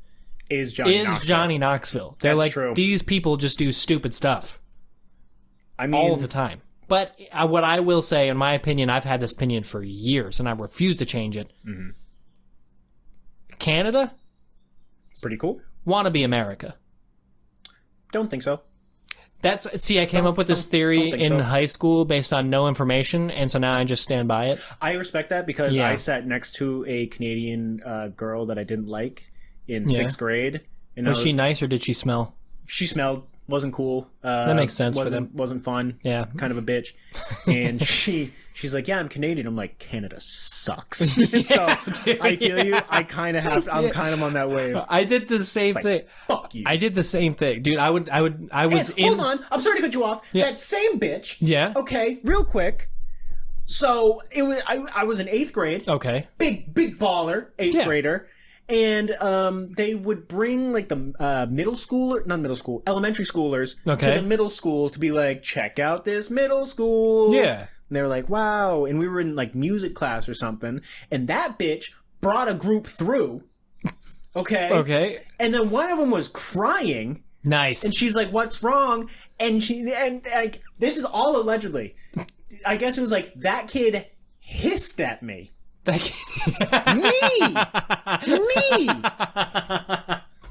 Is Johnny Knoxville. They're That's like true. these people just do stupid stuff I mean, all the time. But what I will say, in my opinion, I've had this opinion for years, and I refuse to change it. Mm-hmm. Canada, pretty cool. want to be America. Don't think so. I came up with this theory think in so. high school based on no information, and so now I just stand by it. I respect that because Yeah. I sat next to a Canadian girl that I didn't like in sixth grade. And Was she nice or did she smell? She smelled, wasn't cool. That makes sense for them. Wasn't fun. Yeah. Kind of a bitch. And she's like, yeah, I'm Canadian. I'm like, Canada sucks. So dude, I feel you. I kind of have. I'm kind of on that wave. I did the same thing. Fuck you. I did the same thing, dude. I was Hold on. I'm sorry to cut you off. Yeah. That same bitch. Yeah. Okay, real quick. So it was. I was in eighth grade. Okay. Big baller, eighth grader. And they would bring like the elementary schoolers to the middle school to be like, check out this middle school. Yeah. And they were like, wow. And we were in like music class or something. And that bitch brought a group through. Okay. Okay. And then one of them was crying. Nice. And she's like, what's wrong? And like, this is all allegedly. I guess it was like, that kid hissed at me. Me!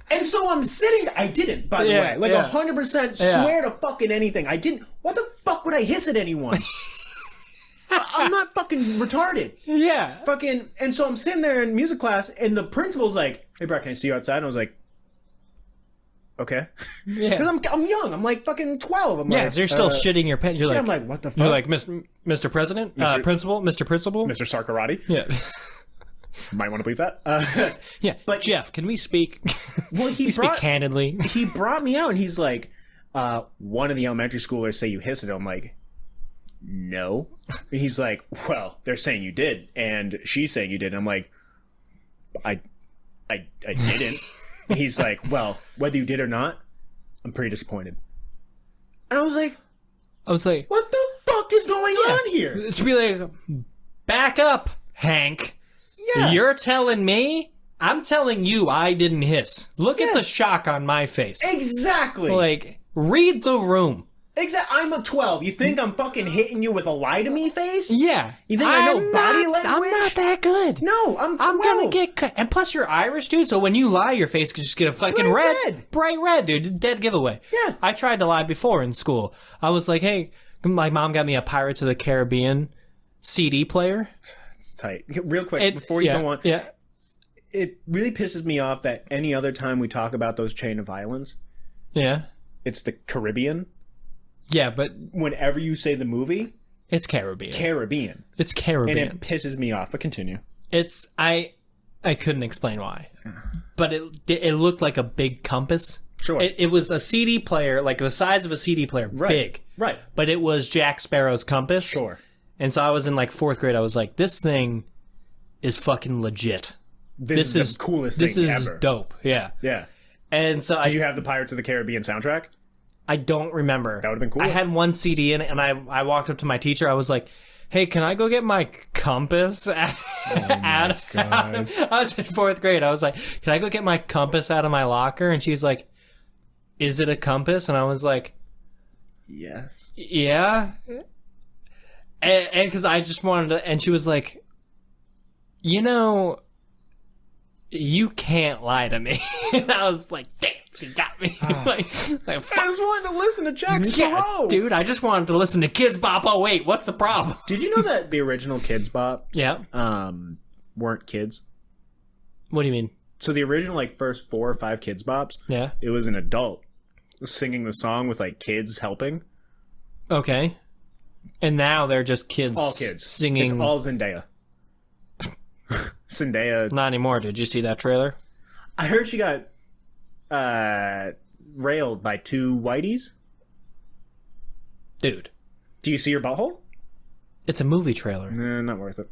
And so I'm sitting. I didn't, by the way. Like 100% swear to fucking anything. I didn't. What the fuck would I hiss at anyone? I'm not fucking retarded. Yeah. Fucking. And so I'm sitting there in music class, and the principal's like, hey, Brec, can I see you outside? And I was like, okay. Yeah. Because I'm young. I'm like fucking 12. I'm Yeah, like, so you're still shitting your pants. You're like, yeah, I'm like, what the fuck? you're like, Mr. President, Principal, Mr. Principal. Mr. Sarkarati. Yeah. Might want to believe that. Yeah. But Jeff, can we speak? Well, we speak candidly. He brought me out and he's like, one of the elementary schoolers say you hissed at him. I'm like, no. And he's like, well, they're saying you did, and she's saying you did. And I'm like, I didn't. And he's like, well, whether you did or not, I'm pretty disappointed. And I was like, what the fuck is going on here? It's really like, back up, Hank. Yeah. You're telling me? I'm telling you I didn't hiss. Look at the shock on my face. Exactly. Like, read the room. Exactly. I'm a 12. You think I'm fucking hitting you with a lie to me face? Yeah. You think I know body language? I'm not that good. No, I'm 12. I'm gonna get cut. And plus, you're Irish, dude, so when you lie, your face could just get a fucking red. Bright red, dude. Dead giveaway. Yeah. I tried to lie before in school. I was like, hey, my mom got me a Pirates of the Caribbean CD player. It's tight. Real quick, before you go on. Yeah. It really pisses me off that any other time we talk about those chain of islands, Yeah. it's the Caribbean. Yeah, but Whenever you say the movie, it's Caribbean. And It's Caribbean. it pisses me off, but continue. It's I couldn't explain why, but it looked like a big compass. Sure. It was a CD player, like the size of a CD player, big. Right. But it was Jack Sparrow's compass. Sure. And so I was in like 4th grade. I was like, this thing is fucking legit. This is the coolest thing ever. This is dope. Yeah. Yeah. And so Did you have the Pirates of the Caribbean soundtrack? I don't remember. That would've been cool. I had one CD in it, and I walked up to my teacher. I was like, hey, can I go get my compass? I was in 4th grade. I was like, can I go get my compass out of my locker? And she's like, is it a compass? And I was like, Yes. yeah. And because I just wanted to, and she was like, you know, you can't lie to me. And I was like, damn, she got me. like, I just wanted to listen to Jack Sparrow. yeah, dude, I just wanted to listen to Kids Bop. Oh, wait, what's the problem? Did you know that the original Kids Bop weren't kids? What do you mean? So the original, like, first 4 or 5 Kids Bops, Yeah. it was an adult singing the song with, like, kids helping. Okay. And now they're just kids. All kids. Singing. It's all Zendaya. Zendaya. Not anymore. Did you see that trailer? I heard she got railed by 2 whiteys. Dude. Do you see her butthole? It's a movie trailer. Nah, not worth it.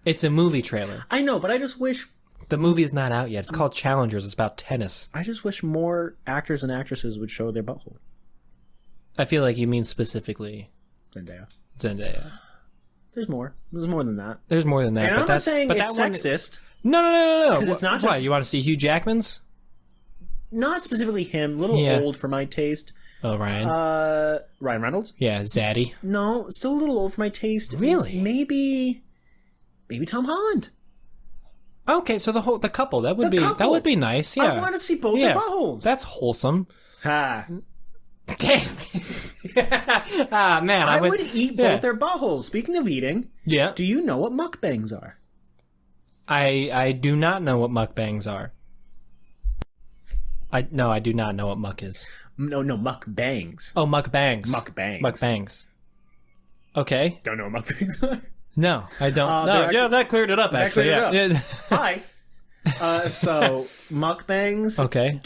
It's a movie trailer. I know, but I just wish... The movie is not out yet. It's called Challengers. It's about tennis. I just wish more actors and actresses would show their butthole. I feel like you mean specifically Zendaya. There's more. There's more than that. There's more than that. And but I'm not saying it's sexist. No. Because it's not just... Why? You want to see Hugh Jackman's? Not specifically him. A little old for my taste. Oh, Ryan. Ryan Reynolds? Yeah, Zaddy. No, still a little old for my taste. Really? Maybe Tom Holland. Okay, so the couple that would be nice. Yeah, I want to see both their buttholes. That's wholesome. Ha. Damn. Man, I would eat both their buttholes. Speaking of eating, do you know what mukbangs are? I do not know what mukbangs are. I do not know what muck is. No, mukbangs. Oh, mukbangs. Mukbangs. Okay. Don't know what mukbangs are? No, I don't. No, that cleared it up, actually. Yeah. Hi. So mukbangs. Okay.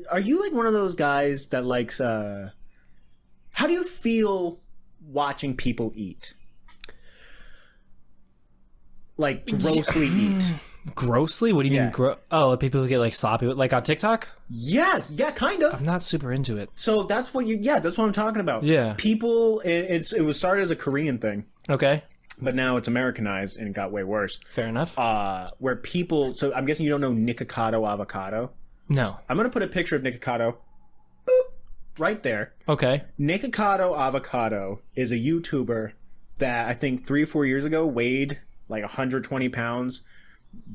Are you like one of those guys that likes how do you feel watching people eat? Like grossly eat. Grossly? What do you mean? People who get like sloppy, like on TikTok? Yes, yeah, kind of. I'm not super into it. So that's what that's what I'm talking about. Yeah. People, it was started as a Korean thing. Okay. But now it's Americanized and it got way worse. Fair enough. Where people, so I'm guessing you don't know Nikocado avocado. No. I'm going to put a picture of Nikocado. Boop, right there. Okay. Nikocado avocado is a YouTuber that I think 3 or 4 years ago weighed like 120 pounds,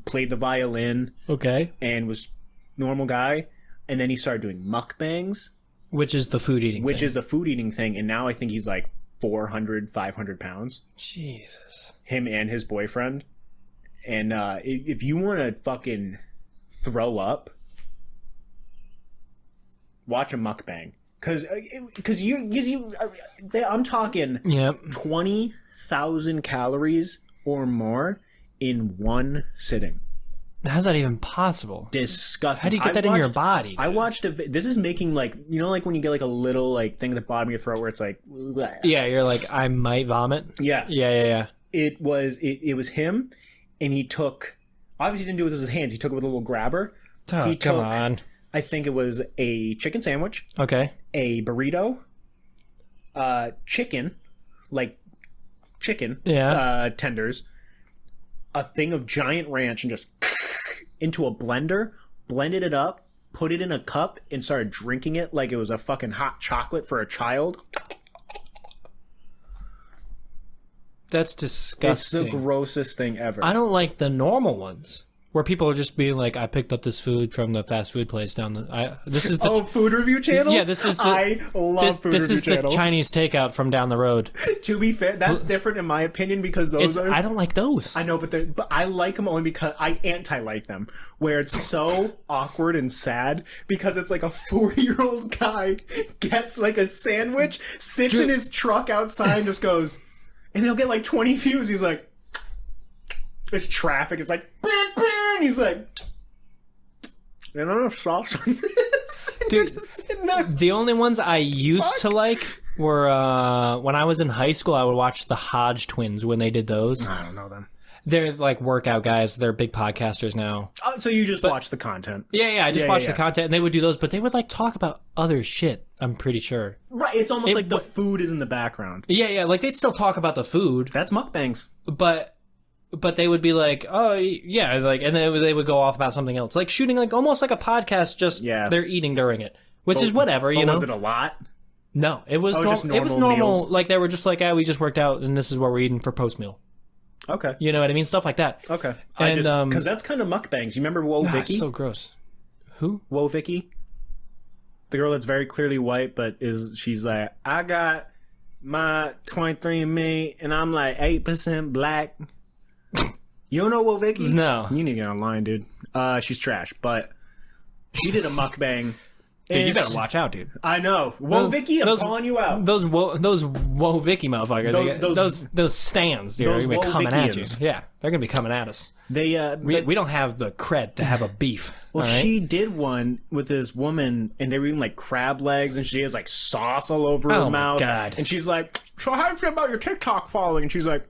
played the violin. Okay. And was normal guy. And then he started doing mukbangs. Which is the food eating thing. Which is the food eating thing. And now I think he's like 400, 500 pounds. Jesus. Him and his boyfriend. And if you want to fucking throw up, watch a mukbang. Because I'm talking Yep. 20,000 calories or more in one sitting. How's that even possible? Disgusting. How do you get that in your body? I watched this is making like, you know, like when you get like a little like thing at the bottom of your throat where it's like, bleh. Yeah, you're like, I might vomit. Yeah. Yeah. It was him, and he took, obviously he didn't do it with his hands, he took it with a little grabber. Oh, He come took- on. I think it was a chicken sandwich, Okay. a burrito, chicken, Yeah. tenders, a thing of giant ranch, and just into a blender, blended it up, put it in a cup, and started drinking it like it was a fucking hot chocolate for a child. That's It's disgusting. the grossest thing ever. I don't like the normal ones where people are just being like, I picked up this food from the fast food place down the. This is the. food review channels? Yeah, this is the- I love food This review is the channels. Chinese takeout from down the road. To be fair, that's different in my opinion because those are. I don't like those. I know, but I like them only because I anti-like them. Where it's so awkward and sad because it's like a 40-year-old guy gets like a sandwich, sits in his truck outside, and just goes, and he'll get like 20 views. He's like, it's traffic. It's like, and he's like, and I don't sauce on this. Dude, the only ones I used to like were when I was in high school. I would watch the Hodge twins when they did those. I don't know them. They're like workout guys. They're big podcasters now. So you just watch the content. Yeah. I just watched the content, and they would do those, but they would like talk about other shit. I'm pretty sure. Right, it's almost like the food is in the background. Yeah. Like they'd still talk about the food, That's mukbangs. but they would be like, oh yeah, like, and then they would go off about something else, like shooting like almost like a podcast. Just they're eating during it, which is whatever, you know. Was it a lot? No, it was just it was normal normal. meals? Like they were just like, we just worked out, and this is what we're eating for post meal. Okay. You know what I mean? Stuff like that. Okay. And, Because that's kind of mukbangs. You remember Whoa Vicky? So gross. Who? Whoa Vicky? The girl that's very clearly white, but she's like, I got my 23andMe, and I'm like 8% black. You don't know Whoa Vicky? No. You need to get online, dude. She's trash, but she did a mukbang. Dude, you better watch out, dude. I know. Whoa Vicky, I'm calling you out. Those Whoa Vicky motherfuckers. Those stands, dude, those are gonna be coming at you. Whoa-Vickians. Yeah, they're gonna be coming at us. We don't have the cred to have a beef. Well, all right? she did one with this woman, and they were eating like crab legs, and she has like sauce all over her Oh, my mouth. God. And she's like, "So how do you feel about your TikTok following?" And she's like,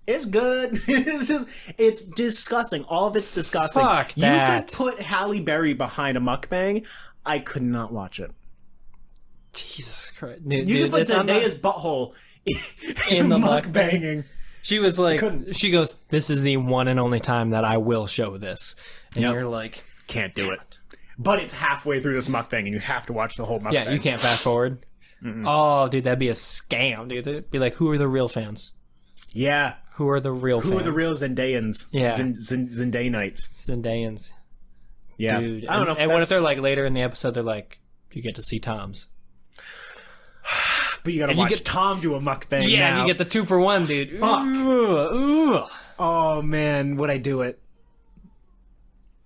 "It's good." It's disgusting. All of it's disgusting. Fuck You that. could put Halle Berry behind a mukbang. I could not watch it. Jesus Christ, dude, You could put it's not- Zendaya's butthole in the mukbanging. She was like, Couldn't. she goes, "This is the one and only time that I will show this," and Yep. you're like, Can't do it. But it's halfway through this mukbang, and you have to watch the whole mukbang. "Yeah, you can't fast forward." Oh, dude, that'd be a scam, dude. It'd be like, who are the real fans? Yeah. Who are the real fans? Who are the real Zendayans? Yeah. Zendayanites. Zendayans? Yeah. Dude. I don't know. And what if they're like later in the episode, they're like, you get to see Tom's. But you gotta and you watch get- Tom do a mukbang. Yeah, now. you get the 2-for-1, dude. Fuck. Ooh. Oh man, would I do it?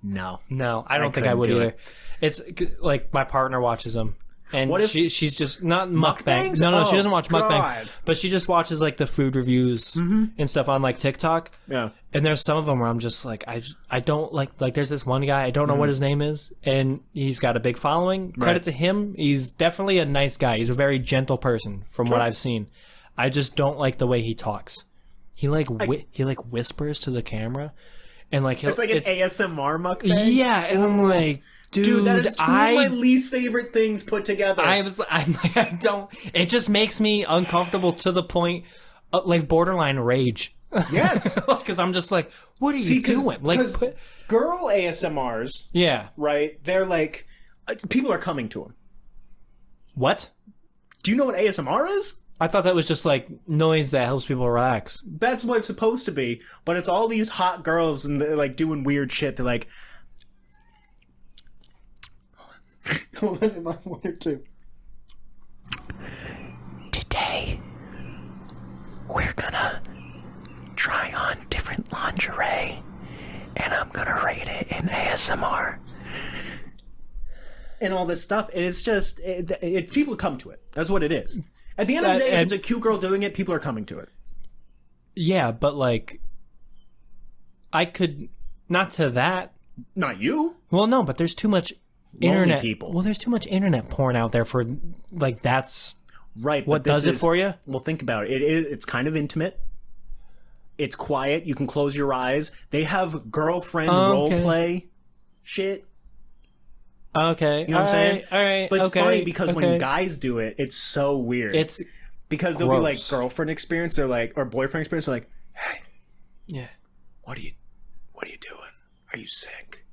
No. No, I don't think I couldn't would do either. it. It's like my partner watches them. And What if- she's just not mukbang. Mukbangs? No, she Oh, doesn't watch mukbangs. God. But she just watches like the food reviews and stuff on like TikTok. Yeah. And there's some of them where I'm just like, I don't like there's this one guy, I don't know what his name is, and he's got a big following. Credit to him. He's definitely a nice guy. He's a very gentle person from what I've seen. I just don't like the way he talks. He like whispers to the camera, and like It's like an ASMR mukbang. yeah, and I'm like, dude, that is two of my least favorite things put together. I'm like, I don't. It just makes me uncomfortable to the point, like borderline rage. Yes. Because I'm just like, what are you doing? Like, girl ASMRs, yeah. right? They're like, people are coming to them. What? Do you know what ASMR is? I thought that was just like noise that helps people relax. That's what it's supposed to be, but it's all these hot girls and they're like doing weird shit. They're like, one or two. Today, we're gonna try on different lingerie, and I'm gonna rate it in ASMR. and all this stuff. And it's just people come to it. That's what it is. At the end of the day, if it's a cute girl doing it, people are coming to it. Yeah, but like, I could not to that. Not you. Well, no, but there's too much Lonely internet people. Well, there's too much internet porn out there for like that's right. What does it for you? Well, think about it. It's kind of intimate. It's quiet. You can close your eyes. They have girlfriend role play shit. Okay. You know what I'm saying? All right. But it's funny because when guys do it, it's so weird. It's because they'll be like girlfriend experience, they're like, or boyfriend experience, they're like, hey, yeah, what are you doing? Are you sick?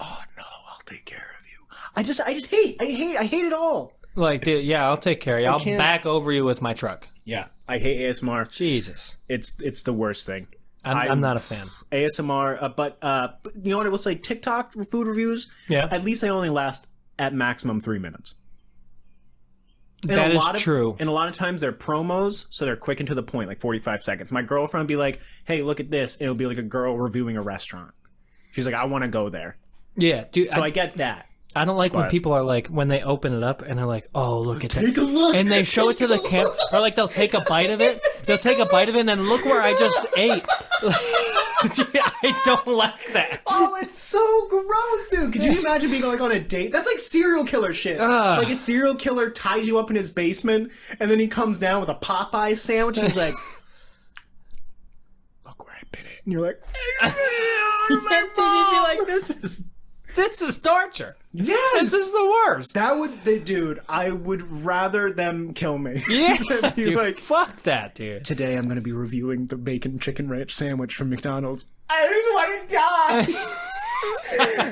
Oh no, I'll take care of you. I hate it all. Like, dude, yeah, I'll take care of you. I'll can't- back over you with my truck. Yeah, I hate ASMR. Jesus, It's the worst thing. I'm not a fan. ASMR, but you know what I will say? TikTok food reviews. Yeah, At least they only last at maximum 3 minutes. that is true. And a lot of times they're promos, so they're quick and to the point, like 45 seconds. My girlfriend would be like, hey, look at this. It'll be like a girl reviewing a restaurant. She's like, I want to go there. Yeah, dude. So I get that. I don't like when people are like, when they open it up and they're like, oh, look at that. Take a look. And they show it to the camera, or like they'll take a bite of it. They'll take a bite of it and then look where I just ate. I don't like that. Oh, it's so gross, dude. Could you imagine being like on a date? That's like serial killer shit. Like a serial killer ties you up in his basement and then he comes down with a Popeye sandwich and he's like, look where I bit it. And you're like, You'd be like, this is torture. yes. This is the worst. That would, dude, I would rather them kill me. Yeah, than be dude, like, fuck that, dude. today I'm going to be reviewing the bacon chicken ranch sandwich from McDonald's. I don't want to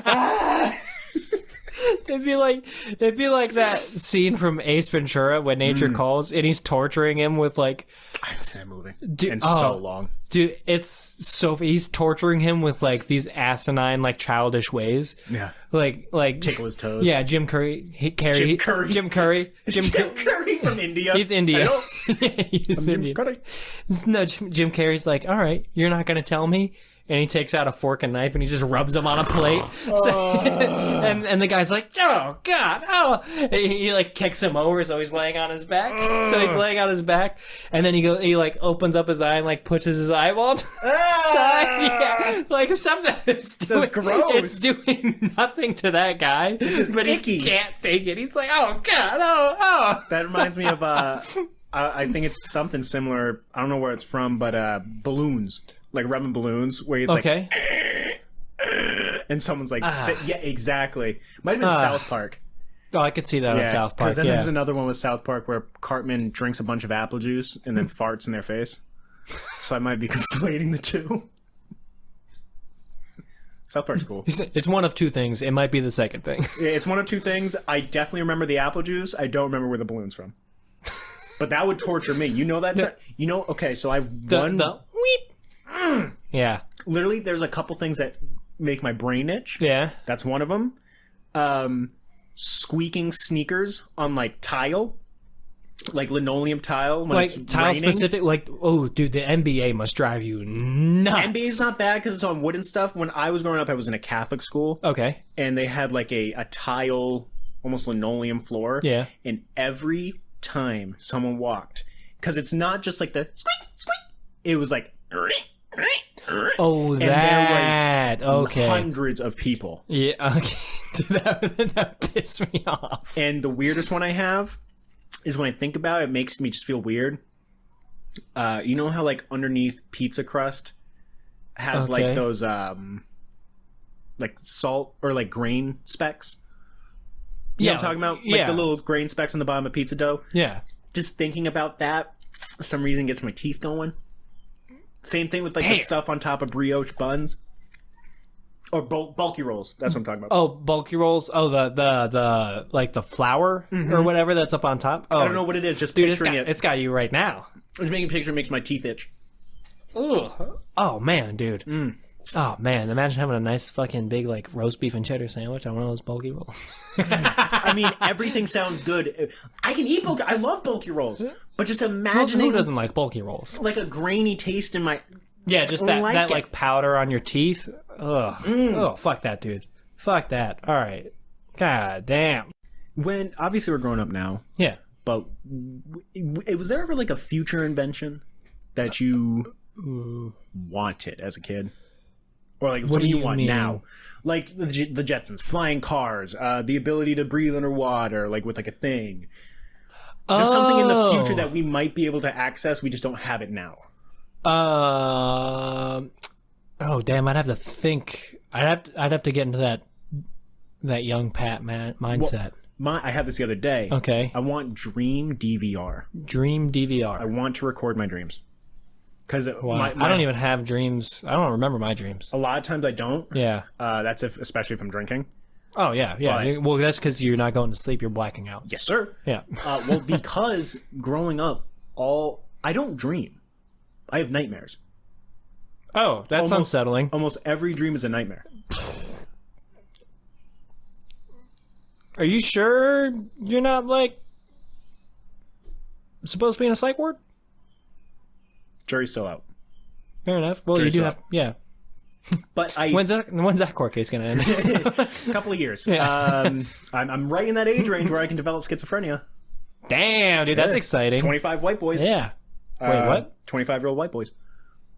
die. It'd be like that scene from Ace Ventura when nature calls and he's torturing him with like, I've seen that movie. Dude, and so long. Dude, it's so he's torturing him with like these asinine, like childish ways. Yeah. Like Tickle his toes. Yeah, Jim Curry. Jim Curry. Jim Curry from India. He's Indian. He's Jim Indian. Curry. No, Jim Carrey's like, all right, you're not gonna tell me. And he takes out a fork and knife and he just rubs them on a plate. And the guy's like, oh, God, oh. He like kicks him over, so he's laying on his back. So he's laying on his back. And then he like opens up his eye and like pushes his eyeball to the side. Yeah. Like something. That's gross. It's doing nothing to that guy. It's just but icky. He can't take it. He's like, oh, God, oh. That reminds me of, I think it's something similar. I don't know where it's from, but balloons. Like rubbing balloons, where it's like, and someone's like, yeah, exactly. Might have been South Park. Oh, I could see that on South Park. Because then there's another one with South Park where Cartman drinks a bunch of apple juice and then farts in their face. So I might be conflating the two. South Park's cool. It's one of two things. It might be the second thing. Yeah, it's one of two things. I definitely remember the apple juice. I don't remember where the balloon's from. But that would torture me. You know that? You know? Okay, so I've one. Yeah. Literally, there's a couple things that make my brain itch. Yeah. That's one of them. Squeaking sneakers on like tile, like linoleum tile when it's tile raining. specific. Like, oh, dude, the NBA must drive you nuts. NBA's not bad because it's on wood and stuff. When I was growing up, I was in a Catholic school. Okay. And they had like a tile, almost linoleum floor. Yeah. And every time someone walked, because it's not just like the squeak, squeak. It was like. Oh, and that. There was okay. hundreds of people. Yeah, okay. Dude, that pissed me off. And the weirdest one I have is when I think about it, it makes me just feel weird. You know how like underneath pizza crust has like those like salt or like grain specks? You know what I'm talking about? Like the little grain specks on the bottom of pizza dough? Yeah. Just thinking about that, for some reason gets my teeth going. Same thing with like the stuff on top of brioche buns. Or bulky rolls. That's what I'm talking about. Oh, bulky rolls. Oh, the like the flour or whatever that's up on top. Oh, I don't know what it is. Just dude, picturing it. It's got you right now. Just making a picture makes my teeth itch. Ugh. Oh man, dude. Oh man, imagine having a nice fucking big like roast beef and cheddar sandwich on one of those bulky rolls. I mean, everything sounds good. I can eat bulky. I love bulky rolls, but just imagining Who doesn't like bulky rolls? Like a grainy taste in my. Yeah, just that like powder on your teeth. Ugh. Oh, fuck that, dude. Fuck that. All right. God damn. When obviously we're growing up now, Yeah. but was there ever like a future invention that you wanted as a kid, or like What something do you you want mean? now, like the Jetsons, flying cars, the ability to breathe underwater, like with like a thing, just something in the future that we might be able to access. We just don't have it now. Oh damn! I'd have to think. I'd have to get into that young Pat mindset. I had this the other day. Okay. I want Dream DVR. Dream DVR. I want to record my dreams. Because I don't even have dreams. I don't remember my dreams. A lot of times I don't. Yeah. That's especially if I'm drinking. Oh yeah, yeah. But- Well, that's because you're not going to sleep. You're blacking out. Yes, sir. Yeah. Well, because growing up, I don't dream. I have nightmares. Oh, that's unsettling. Almost every dream is a nightmare. Are you sure you're not like supposed to be in a psych ward? Jury's still out. Fair enough. Well, Jury's you do out. have. Yeah. But When's that court case gonna end? a couple of years. Yeah. I'm right in that age range where I can develop schizophrenia. Damn, dude, that's exciting. 25 white boys. Yeah. Wait, what? 25-year-old white boys.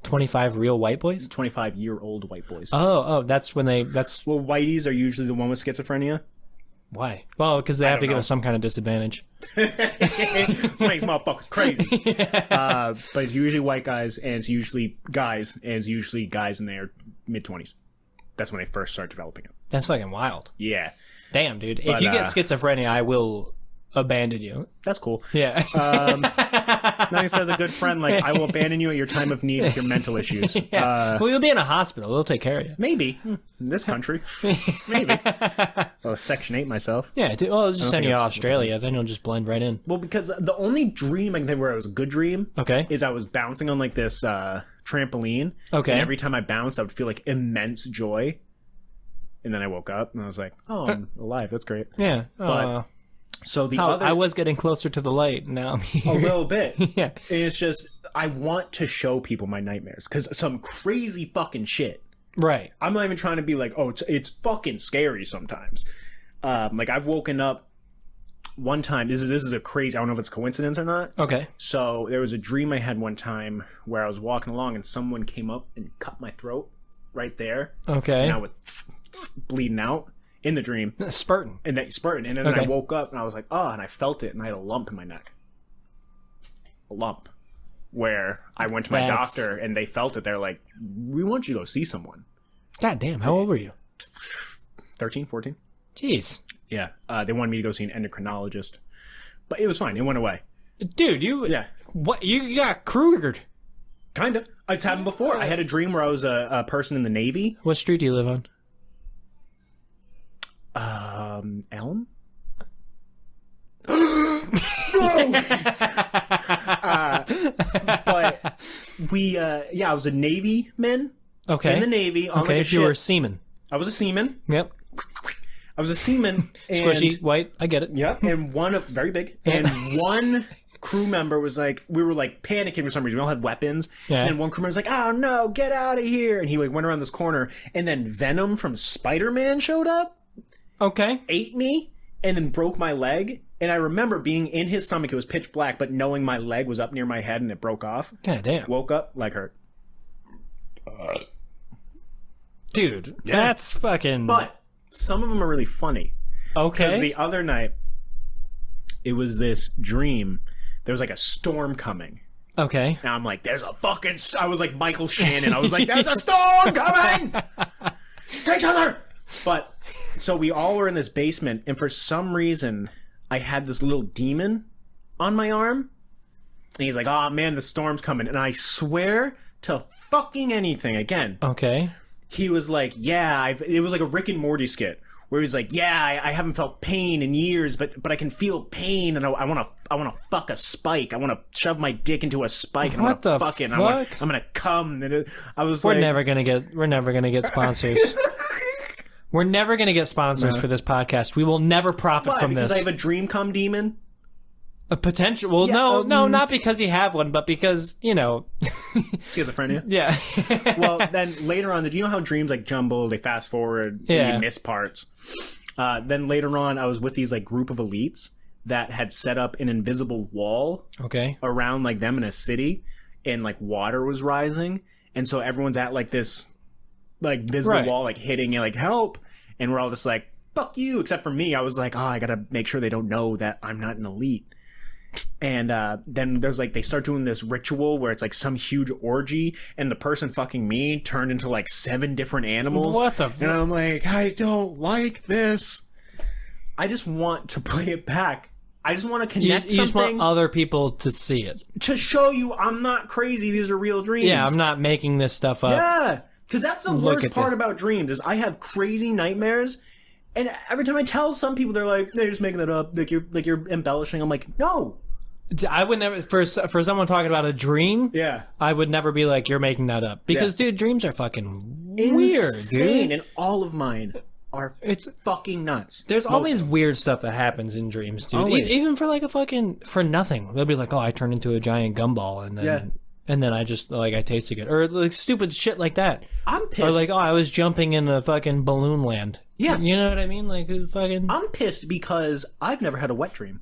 25 real white boys? 25-year-old white boys. Oh, that's when that's Well, whiteys are usually the one with schizophrenia. why? Well, because they have to don't give know. us some kind of disadvantage. This makes motherfuckers crazy. But it's usually white guys, and it's usually guys, in their mid-20s. That's when they first start developing it. That's fucking wild. Yeah. Damn, dude. But, If you get schizophrenia, I will abandon you. That's cool. Yeah. Nice as a good friend, like, I will abandon you at your time of need with your mental issues. Well, you'll be in a hospital. They'll take care of you. Maybe. In this country. Maybe. I'll Section 8 myself. Yeah. Well, I'll just send you to it's- Australia. Then you'll just blend right in. Well, because the only dream I can think where it was a good dream Okay. is I was bouncing on, like, this trampoline. Okay. And every time I bounced, I would feel, like, immense joy. And then I woke up, and I was like, oh, I'm alive. That's great. Yeah. But So the how, other... I was getting closer to the light. Now I'm here. a little bit. Yeah. And it's just, I want to show people my nightmares. Because some crazy fucking shit. Right. I'm not even trying to be like, oh, it's fucking scary sometimes. Like, I've woken up one time. This is a crazy... I don't know if it's a coincidence or not. Okay. So there was a dream I had one time where I was walking along and someone came up and cut my throat right there. Okay. And I was bleeding out in the dream. Spurting. And that spurting. And then I woke up and I was like, oh, and I felt it and I had a lump in my neck. A lump. Where I went to my doctor and they felt it. They're like, we want you to go see someone. God damn. How old were you? 13, 14? Jeez. Yeah. They wanted me to go see an endocrinologist. But it was fine. It went away. Dude, what? You got Krugered. Kind of. It's happened before. I had a dream where I was a person in the Navy. What street do you live on? Elm? But I was a Navy man. Okay. In the Navy. On Okay, like a you were a ship. seaman. I was a seaman. Yep. I was a seaman. And, Squishy, white. I get it. yeah. And very big. And one crew member was like, we were like panicking for some reason. We all had weapons. Yeah. And one crew member was like, oh no, get out of here. And he like went around this corner. And then Venom from Spider-Man showed up, Okay. ate me, and then broke my leg. And I remember being in his stomach. It was pitch black, but knowing my leg was up near my head and it broke off. God damn. Woke up, leg hurt. Dude, that's fucking... But some of them are really funny. Because okay. the other night, it was this dream. There was like a storm coming. Okay. And I'm like, there's a fucking... I was like Michael Shannon. I was like, there's a storm coming! To each other! But, so we all were in this basement, and for some reason, I had this little demon on my arm. And he's like, oh man, the storm's coming. And I swear to fucking anything, again, Okay. he was like, yeah, it was like a Rick and Morty skit. Where he's like, yeah, I haven't felt pain in years, but I can feel pain, and I want to fuck a spike. I want to shove my dick into a spike, and I want What to the fuck it. And fuck? I'm gonna come. And I was We're like, never gonna get sponsors. We're never gonna get sponsors for this podcast. We will never profit why? from Because this. I have a dream come demon. A potential. Well, Yeah, no, not because you have one, but because Schizophrenia. Yeah. Well, then later on, do you know how dreams like jumble? They fast forward. Yeah. And you miss parts. Then later on, I was with these like group of elites that had set up an invisible wall Okay. around like them in a city, and like water was rising, and so everyone's at like this like visible Right. wall, like hitting it, like help, and we're all just like fuck you, except for me. I was like, oh, I gotta make sure they don't know that I'm not an elite. And then there's like they start doing this ritual where it's like some huge orgy, and the person fucking me turned into like 7 different animals. What the And I'm like, I don't like this. I just want to play it back. I just want to You connect just want something other people to see it. to show you I'm not crazy. These are real dreams. Yeah, I'm not making this stuff up. Yeah, because that's the Look worst at part this. about dreams is I have crazy nightmares, and every time I tell some people, they're like, "They're just making that up. Like you're embellishing." I'm like, no. I would never for someone talking about a dream. Yeah. I would never be like, you're making that up, because dude, dreams are fucking weird, Insane, dude. and all of mine are It's fucking nuts. There's Most always of them. weird stuff that happens in dreams, dude. Always. Even for like a fucking for nothing. They'll be like, "Oh, I turned into a giant gumball," and then Yeah. and then I just like I tasted good, or like stupid shit like that, I'm pissed. or like, "Oh, I was jumping in a fucking balloon land." Yeah. You know what I mean? Like fucking. I'm pissed because I've never had a wet dream.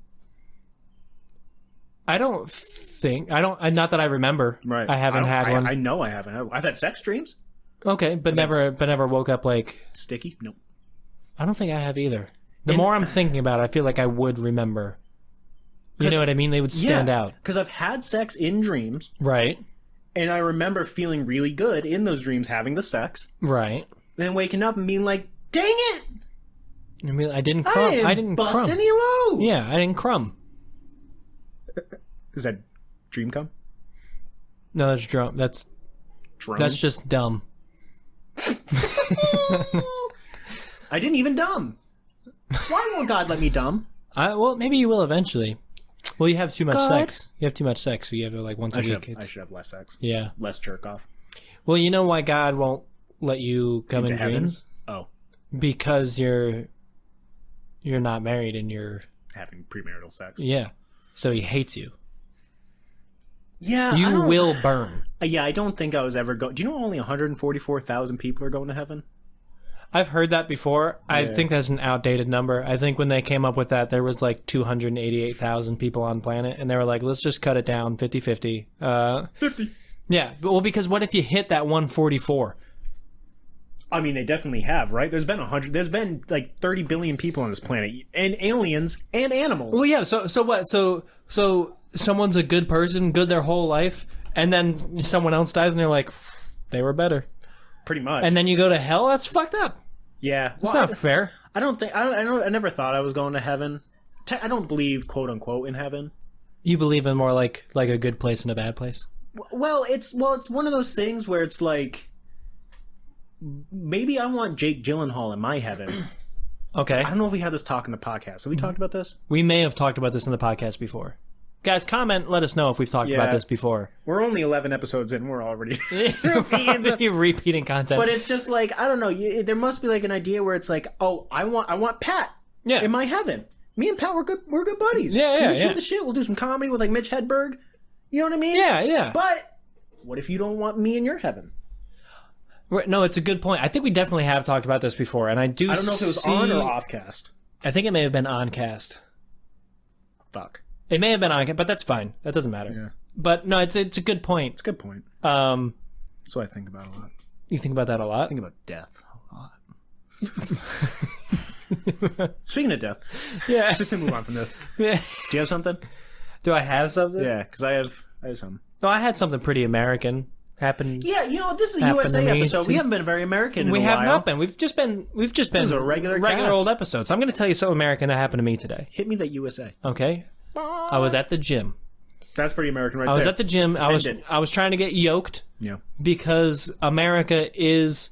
I don't think not that I remember. Right. I haven't had one. I know I haven't. I've had sex dreams. Okay, but never woke up like. Sticky? Nope. I don't think I have either. The And- more I'm thinking about it, I feel like I would remember. You know what I mean? They would stand out. Because I've had sex in dreams, Right. and I remember feeling really good in those dreams having the sex, Right. then waking up and being like, dang it! I mean, I didn't crumb. I didn't bust crumb. any load! Yeah, I didn't crumb. Is that dream come? No, that's drunk. That's Drone? just dumb. I didn't even dumb. Why won't God let me dumb? Well, maybe you will eventually. Well, you have too much God. sex. You have too much sex, so you have to like once a week. I should have less sex. Yeah. Less jerk off. Well, you know why God won't let you come Into in heaven? dreams? Oh, Because you're not married and you're having premarital sex. yeah. So he hates you. Yeah, I You don't- will burn. Yeah, I don't think I was ever going. Do you know only 144,000 people are going to heaven? I've heard that before. I Yeah. think that's an outdated number. I think when they came up with that, there was like 288,000 people on planet, and they were like, let's just cut it down 50-50. 50. Yeah, well, because what if you hit that 144? I mean, they definitely have, right? There's been 100. There's been like 30 billion people on this planet, and aliens and animals. Well, yeah. So what? So someone's a good person, good their whole life, and then someone else dies, and they're like, they were better. Pretty much. And then you go to hell. That's fucked up. yeah, It's not fair. I don't think. I never thought I was going to heaven. I don't believe quote unquote in heaven. You believe in more like a good place and a bad place. Well, it's one of those things where it's like maybe I want Jake Gyllenhaal in my heaven. Okay. I don't know if we had this talk in the podcast. Have we talked about this? We may have talked about this in the podcast before. Guys, comment. Let us know if we've talked about Yeah. this before. We're only 11 episodes in. We're already. You're repeating content. But it's just like I don't know. There must be like an idea where it's like, oh, I want Pat yeah. in my heaven. Me and Pat, we're good buddies. Yeah, We yeah. shoot the shit. We'll do some comedy with like Mitch Hedberg. You know what I mean? Yeah, yeah. But what if you don't want me in your heaven? Right, no, it's a good point. I think we definitely have talked about this before, and I don't know if it was on or off cast. I think it may have been on cast. Fuck. It may have been on, but that's fine. That doesn't matter. Yeah. But no, it's a good point. It's a good point. Um, That's what I think about a lot. you think about that a lot? I think about death a lot. Speaking of death, Yeah. let's just move on from this. Yeah. Do you have something? Do I have something? Yeah, because I have something. No, I had something pretty American happen. Yeah, you know, this is a Happened to USA me, episode. too. We haven't been very American in We a have while. not been. We've just been is a regular cast. old episodes. I'm going to tell you something American that happened to me today. Hit me that USA. Okay. I was at the gym. That's pretty American right there. I was at the gym. I End it. was trying to get yoked Yeah. because America is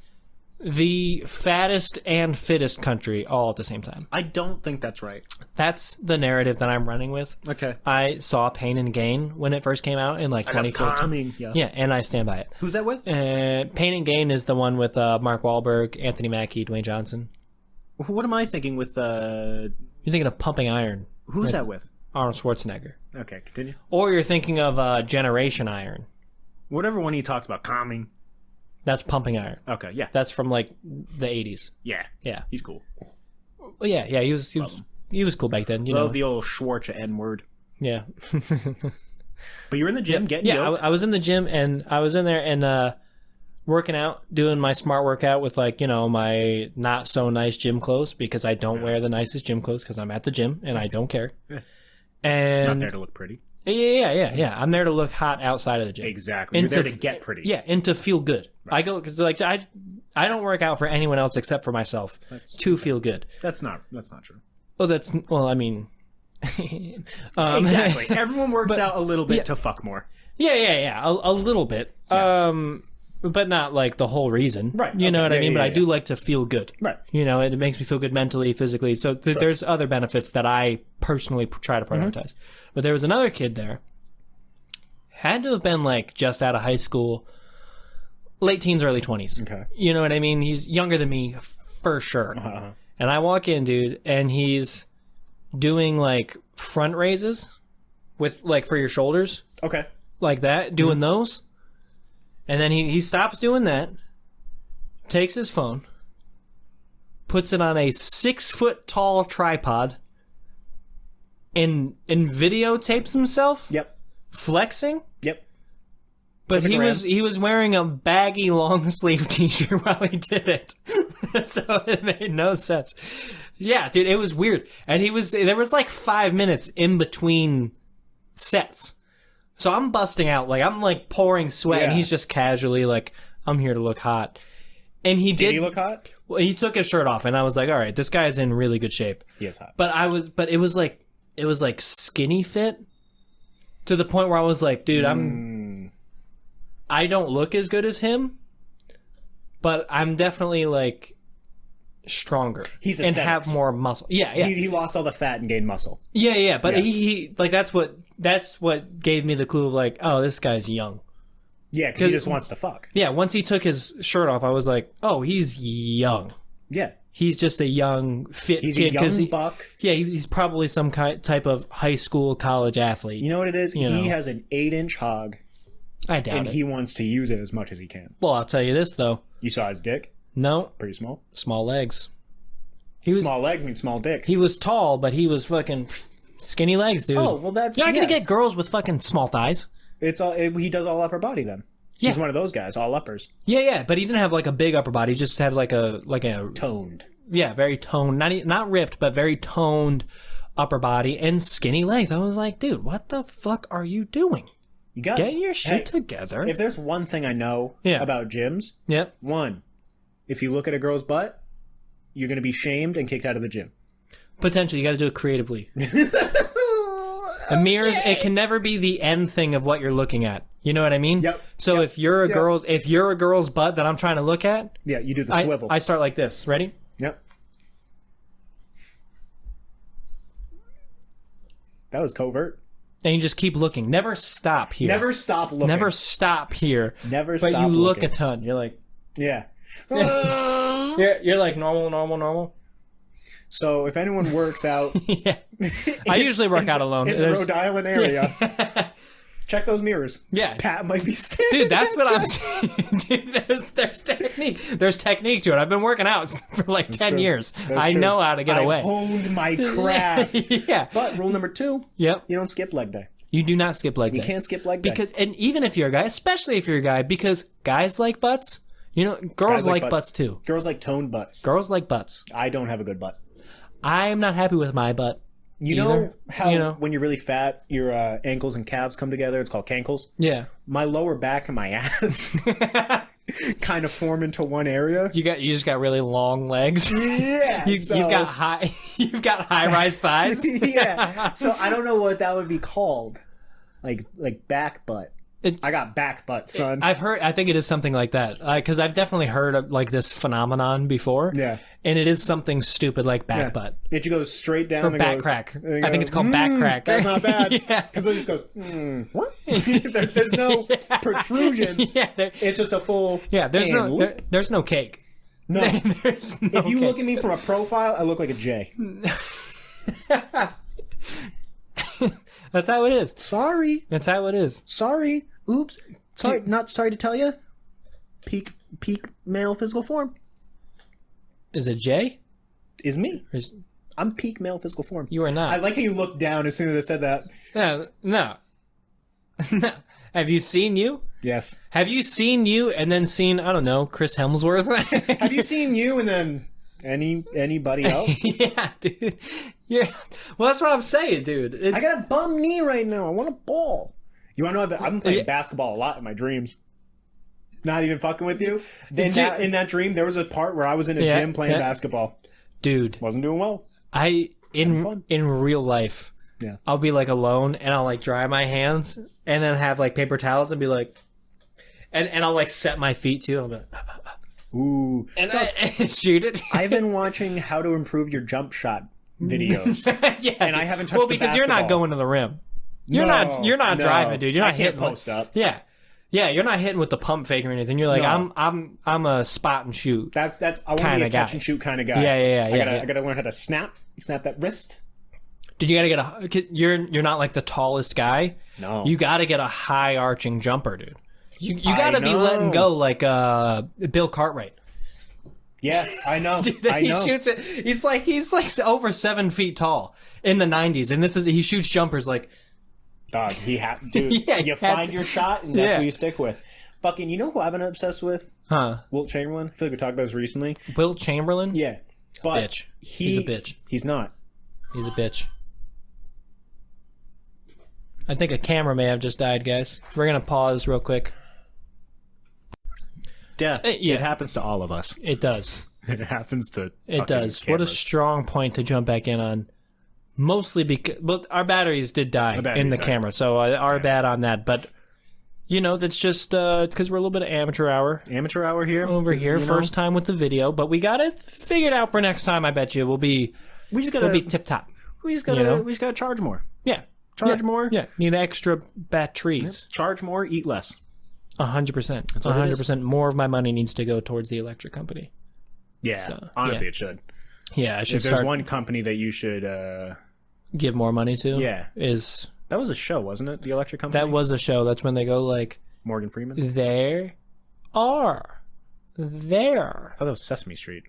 the fattest and fittest country all at the same time. I don't think that's right. That's the narrative that I'm running with. Okay. I saw Pain and Gain when it first came out in like 2014. Yeah. Yeah, and I stand by it. Who's that with? Pain and Gain is the one with Mark Wahlberg, Anthony Mackie, Dwayne Johnson. What am I thinking with? You're thinking of Pumping Iron, Who's that with? Arnold Schwarzenegger. Okay, continue. Or you're thinking of Generation Iron. Whatever one he talks about, calming. That's Pumping Iron. Okay, yeah, That's from like the 80s. yeah, Yeah. he's cool. Well, yeah, he was cool back then. You know, Love the old Schwartz N-word. yeah. But you were in the gym getting yoked? I was in the gym and I was in there and working out, doing my smart workout with like, you know, my not so nice gym clothes because I don't wear the nicest gym clothes because I'm at the gym and I don't care. And Not there to look pretty. Yeah. I'm there to look hot outside of the gym. Exactly. You're there to get pretty. Yeah, and to feel good. Right. I go because like I don't work out for anyone else except for myself to feel good. That's not true. Well, I mean, exactly. Everyone works out a little bit to fuck more. Yeah. A little bit. Yeah. But not like the whole reason. Right. You know what I mean? But I do like to feel good. Right. You know, it makes me feel good mentally, physically. So there's other benefits that I personally try to prioritize. Mm-hmm. But there was another kid there. Had to have been like just out of high school, late teens, early 20s. Okay. You know what I mean? He's younger than me for sure. Uh-huh. And I walk in, dude, and he's doing like front raises with like for your shoulders. Okay. Like that, doing those. And then he stops doing that, takes his phone, puts it on a 6-foot tall tripod, and videotapes himself. Yep. Flexing. Yep. But he was wearing a baggy long sleeve t-shirt while he did it. So it made no sense. Yeah, dude, it was weird. And there was like 5 minutes in between sets. So I'm busting out, like I'm like pouring sweat, and he's just casually like, I'm here to look hot. And did he look hot? Well, he took his shirt off, and I was like, all right, this guy's in really good shape. He is hot. But it was like skinny fit to the point where I was like, dude, I don't look as good as him, but I'm definitely like stronger. He's aesthetics. And have more muscle. Yeah. He lost all the fat and gained muscle. Yeah. But he like that's what gave me the clue of like, oh, this guy's young. Yeah, because he just wants to fuck. Yeah, once he took his shirt off, I was like, oh, he's young. Yeah. He's just a young, fit kid. He's a young buck. Yeah, he's probably some type of high school, college athlete. You know what it is? He has an 8-inch hog. I doubt it. And he wants to use it as much as he can. Well, I'll tell you this, though. You saw his dick? No. Pretty small? Small legs. Small legs mean small dick. He was tall, but he was fucking skinny legs, dude. Oh, well, that's... You're not going to get girls with fucking small thighs. He does all upper body, then. Yeah. He's one of those guys, all uppers. Yeah, but he didn't have like a big upper body. He just had like a toned. Yeah, very toned. Not ripped, but very toned upper body and skinny legs. I was like, dude, what the fuck are you doing? You got Get your shit together. If there's one thing I know about gyms, one, if you look at a girl's butt, you're going to be shamed and kicked out of the gym. Potentially, you got to do it creatively. The mirrors, it can never be the end thing of what you're looking at. You know what I mean? Yep. So if you're a girl's butt that I'm trying to look at, you do the swivel. I start like this. Ready? Yep. That was covert. And you just keep looking. Never stop here. Never stop looking. Never stop here. Never stop looking. But you look looking. A ton. You're like... Yeah. You're like normal. So if anyone works out... I usually work out alone. In the Rhode Island area. Check those mirrors. Yeah. Pat might be standing. Dude, that's what I'm saying. Dude, there's technique. There's technique to it. I've been working out for like 10 years. I know how to get away. I honed my craft. Yeah. But rule number 2, you don't skip leg day. You do not skip leg day. You can't skip leg day. And even if you're a guy, especially if you're a guy, because guys like butts, you know, girls like butts too. Girls like toned butts. Girls like butts. I don't have a good butt. I'm not happy with my butt. You know how when you're really fat, your ankles and calves come together? It's called cankles. Yeah. My lower back and my ass kind of form into one area. You just got really long legs. Yeah. You've got high rise thighs. Yeah. So I don't know what that would be called. Like back butt. I got back butt, son. I think it is something like that. Because I've definitely heard of like this phenomenon before. Yeah. And it is something stupid like back butt. It goes straight down. Or back crack. I think it's called back crack. That's not bad. Because it just goes, what? there's no protrusion. Yeah. It's just a full. Yeah. There's no cake. No. There's no if you look at me from a profile, I look like a J. That's how it is. Sorry. That's how it is. Sorry. Oops. Sorry. Not sorry to tell you. Peak male physical form. Is it J? is me. Is- I'm peak male physical form. You are not. I like how you looked down as soon as I said that. No. No. Have you seen you? Yes. Have you seen you and then seen, I don't know, Chris Hemsworth? Have you seen you and then anybody else? Yeah, dude. Yeah. Well, that's what I'm saying, dude. I got a bum knee right now. I want a ball. You want to know that I'm playing basketball a lot in my dreams. Not even fucking with you. In that dream, there was a part where I was in a gym playing basketball. Dude. Wasn't doing well. In real life, yeah, I'll be like alone and I'll like dry my hands and then have like paper towels and be like, and I'll like set my feet too. And I'll be like, ooh, and shoot it. I've been watching how to improve your jump shot videos. Yeah, and I haven't touched the because you're not going to the rim. You're not driving, dude. You're not hitting post up. Yeah. Yeah, you're not hitting with the pump fake or anything. You're like, I'm a spot and shoot. That's I want to be a catch and shoot kind of guy. Yeah. I gotta learn how to snap that wrist. Dude, you gotta get you're not like the tallest guy. No. You gotta get a high arching jumper, dude. You gotta be letting go like Bill Cartwright. Yeah, I know. Dude, I know. He shoots it. He's like over 7 feet tall in the 90s, and he shoots jumpers like. Dog, dude. Yeah, you find your shot, and that's what you stick with. Fucking, you know who I've been obsessed with? Huh? Wilt Chamberlain. I feel like we talked about this recently. Wilt Chamberlain? Yeah, but bitch. He's a bitch. He's not. He's a bitch. I think a camera may have just died, guys. We're gonna pause real quick. Death. Yeah. It happens to all of us. It does. It happens to. It does. Cameras. What a strong point to jump back in on. Mostly because our batteries did die in the camera, so our bad on that. But you know, that's just because we're a little bit of amateur hour. Amateur hour here over here. First time with the video, but we got it figured out for next time. I bet you we'll be tip top. We just gotta charge more. Yeah, charge more. Yeah, need extra batteries. Charge more, eat less. 100%. 100% more of my money needs to go towards the electric company. Yeah, so, honestly, it should. Yeah, I should. If there's one company that you should give more money to. Yeah, that was a show, wasn't it? The electric company. That was a show. That's when they go like Morgan Freeman. There. I thought that was Sesame Street.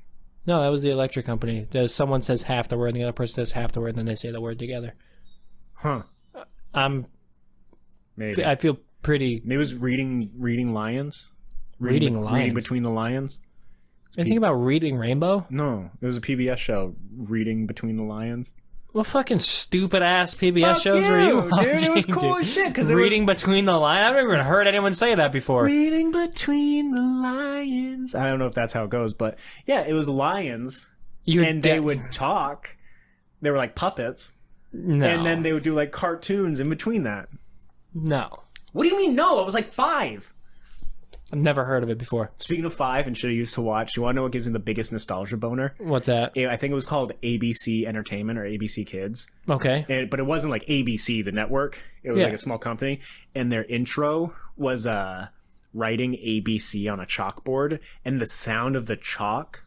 No, that was the electric company. Someone says half the word, and the other person says half the word, and then they say the word together. Huh. Maybe. I feel pretty. It was reading lions. Reading between the lions. Anything about Reading Rainbow? No, it was a PBS show. Reading Between the Lions. What fucking stupid ass PBS shows were you watching, dude? It was cool as shit. Because Reading Between the Lions. I've never even heard anyone say that before. Reading Between the Lions. I don't know if that's how it goes, but yeah, it was lions, they would talk. They were like puppets. No. And then they would do like cartoons in between that. No. What do you mean? No, I was like 5. I've never heard of it before. Speaking of 5 and shit I used to watch, you want to know what gives me the biggest nostalgia boner? What's that? I think it was called ABC Entertainment or ABC Kids. Okay. But it wasn't like ABC, the network. It was like a small company. And their intro was writing ABC on a chalkboard. And the sound of the chalk.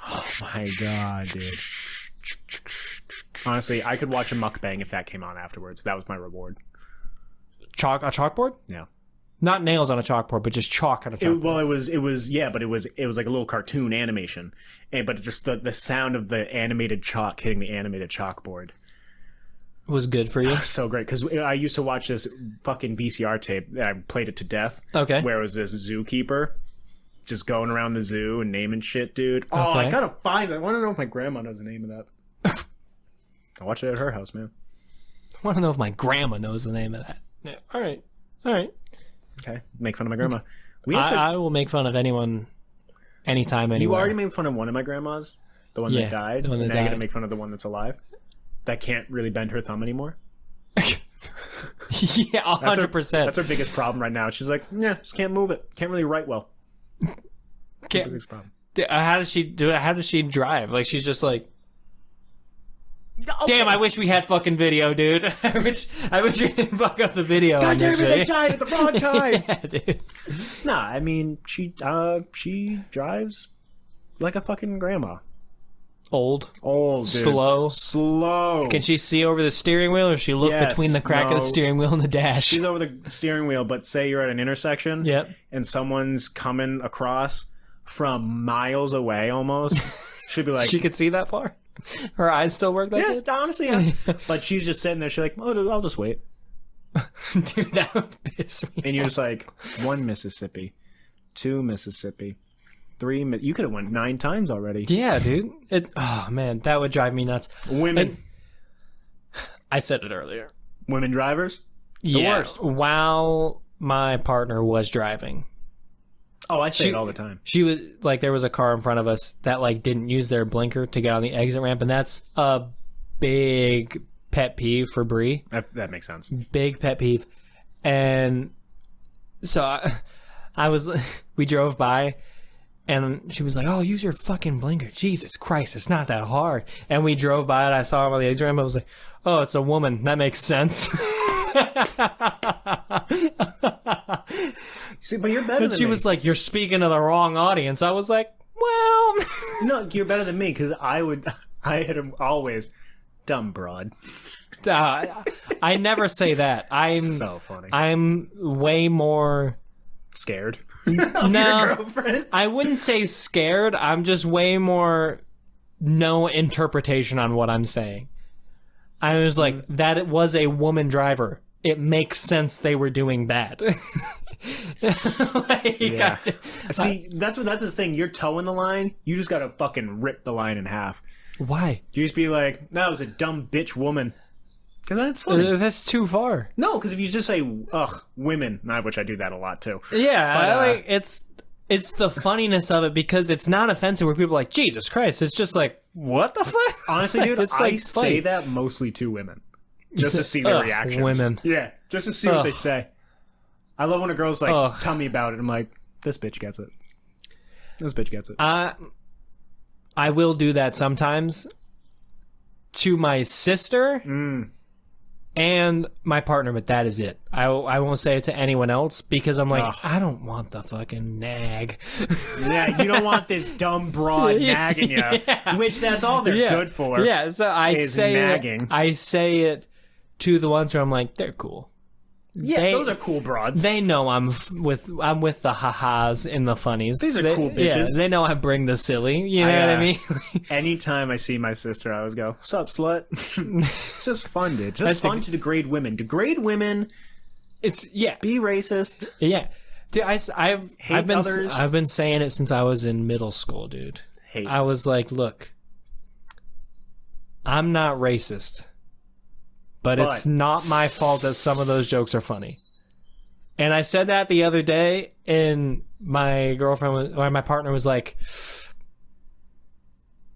Oh my God, dude. Honestly, I could watch a mukbang if that came on afterwards. That was my reward. A chalkboard? Yeah. Not nails on a chalkboard, but just chalk on a chalkboard. It was like a little cartoon animation, but just the sound of the animated chalk hitting the animated chalkboard was good for you. So great, because I used to watch this fucking VCR tape. I played it to death. Okay. Where it was this zookeeper just going around the zoo and naming shit, dude. Oh, Okay. I gotta find it. I want to know if my grandma knows the name of that. I watched it at her house, man. I want to know if my grandma knows the name of that. Yeah. All right. Okay, make fun of my grandma. I will make fun of anyone, anytime, anywhere. You already made fun of one of my grandmas, the one that died. The one that and died. I gotta make fun of the one that's alive. That can't really bend her thumb anymore. Yeah, 100%. That's her biggest problem right now. She's like, yeah, just can't move it. Can't really write well. Biggest problem. How does she do it? How does she drive? Like, she's just like, damn, I wish we had fucking video, dude. I wish we didn't fuck up the video. God damn it, they died at the wrong time. Yeah, dude. Nah, I mean, she drives like a fucking grandma. Old, dude. Slow. Can she see over the steering wheel, or does she look between the crack of the steering wheel and the dash? She's over the steering wheel, but say you're at an intersection, Yep. and someone's coming across from miles away almost, She'd be like, She could see that far. Her eyes still work that yeah, good. honestly, yeah. But she's just sitting there. She's like, oh, I'll just wait. Dude, that would piss me. And you're just like, 1 Mississippi, 2 Mississippi, 3. You could have went 9 times already. Yeah, dude. Oh man, that would drive me nuts. Women, And I said it earlier. women drivers, the worst. While my partner was driving, Oh, I say She- it all the time. she was like, there was a car in front of us that like didn't use their blinker to get on the exit ramp, and that's a big pet peeve for Bree. That makes sense. Big pet peeve. And so I was, we drove by, and she was like, "Oh, use your fucking blinker. Jesus Christ, it's not that hard." And we drove by it. I saw him on the exit ramp. I was like, "Oh, it's a woman. That makes sense." See, but you're better And than she me. was like, "You're speaking to the wrong audience." I was like, "Well," No, you're better than me because I hit him always. Dumb broad. I never say that. So funny. I'm way more. Scared. No, Girlfriend. I wouldn't say scared. I'm just way more no interpretation on what I'm saying. I was like, that it was a woman driver. It makes sense they were doing bad. Like, you Yeah. got to- See, that's the thing. You're towing the line. You just gotta fucking rip the line in half. Why? You just be like, "That was a dumb bitch woman," because that's funny. That's too far. No, because if you just say "ugh, women," which I do that a lot too. Yeah, But, like it's the funniness of it because it's not offensive where people are like, Jesus Christ. It's just like, what the fuck? Honestly, dude, It's I like say funny. that mostly to women, just to see their Ugh, reactions. women. Yeah, just to see what they Ugh. say. I love when a girl's like, Ugh. "Tell me about it." I'm like, "This bitch gets it. This bitch gets it." I will do that sometimes to my sister and my partner, but that is it. I won't say it to anyone else because I'm like, Ugh. I don't want the fucking nag. Yeah, you don't want this dumb broad nagging you, Yeah. which that's all they're good for. Yeah, so I is say nagging. I say it to the ones where I'm like, they're cool. Yeah, They- those are cool broads. They know I'm with the ha-has and the funnies. These are They- cool yeah, bitches. they know I bring the silly. You know what I mean? Anytime I see my sister, I always go, "Sup, slut?" It's just fun, dude. It's just That's fun to degrade women. Degrade women. It's Be racist. yeah. Dude, I've been others. I've been saying it since I was in middle school, dude. Hate. I was like, look, I'm not racist, but it's not my fault that some of those jokes are funny. And I said that the other day, and my my partner was like,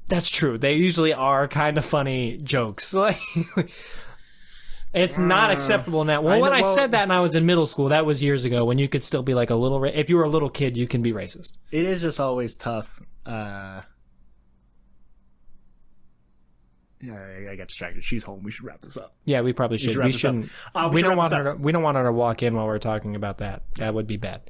"That's true. They usually are kind of funny jokes." Like, it's not acceptable now. Well, when I said that and I was in middle school, that was years ago when you could still be like a little. If you were a little kid, you can be racist. It is just always tough. Yeah, I got distracted. She's home. We should wrap this up. Yeah, we probably should. should wrap We this up. shouldn't. We We should don't wrap want this her. We don't want her to walk in while we're talking about that. That would be bad.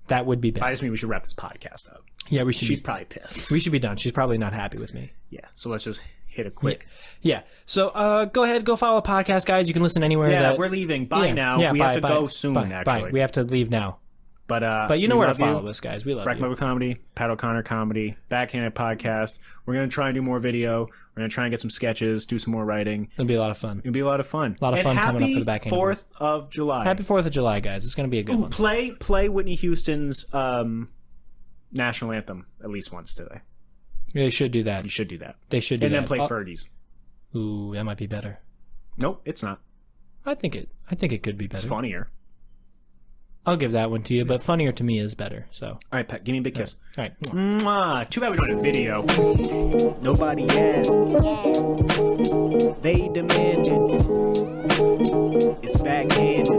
That would be bad. I just mean we should wrap this podcast up. Yeah, we should. She's probably pissed. We should be done. She's probably not happy with me. Yeah, so let's just hit a quick. Yeah. So go ahead, go follow the podcast, guys. You can listen anywhere. Yeah, that, we're leaving. Bye now. Yeah, we bye, have to bye, go soon, bye, actually. Bye. We have to leave now. But you know we where to love you. follow us, guys. We love Brec you. Pat Comedy, Pat O'Connor Comedy, Backhanded Podcast. We're going to try and do more video. We're going to try and get some sketches, do some more writing. It'll be a lot of fun. It'll be a lot of fun. A lot of fun coming up for the Backhanded Boys. 4th of July. Happy 4th of July, guys. It's going to be a good one. Play Whitney Houston's national anthem at least once today. They should do that. You should do that. They should do And that. then play Fergie's. Ooh, that might be better. Nope, it's not. I think it could be better. It's funnier. I'll give that one to you, but funnier to me is better. So, All right, Pat, give me a big kiss. all right. Mwah. Too bad we don't have video. Nobody asked. They demanded. It's backhanded.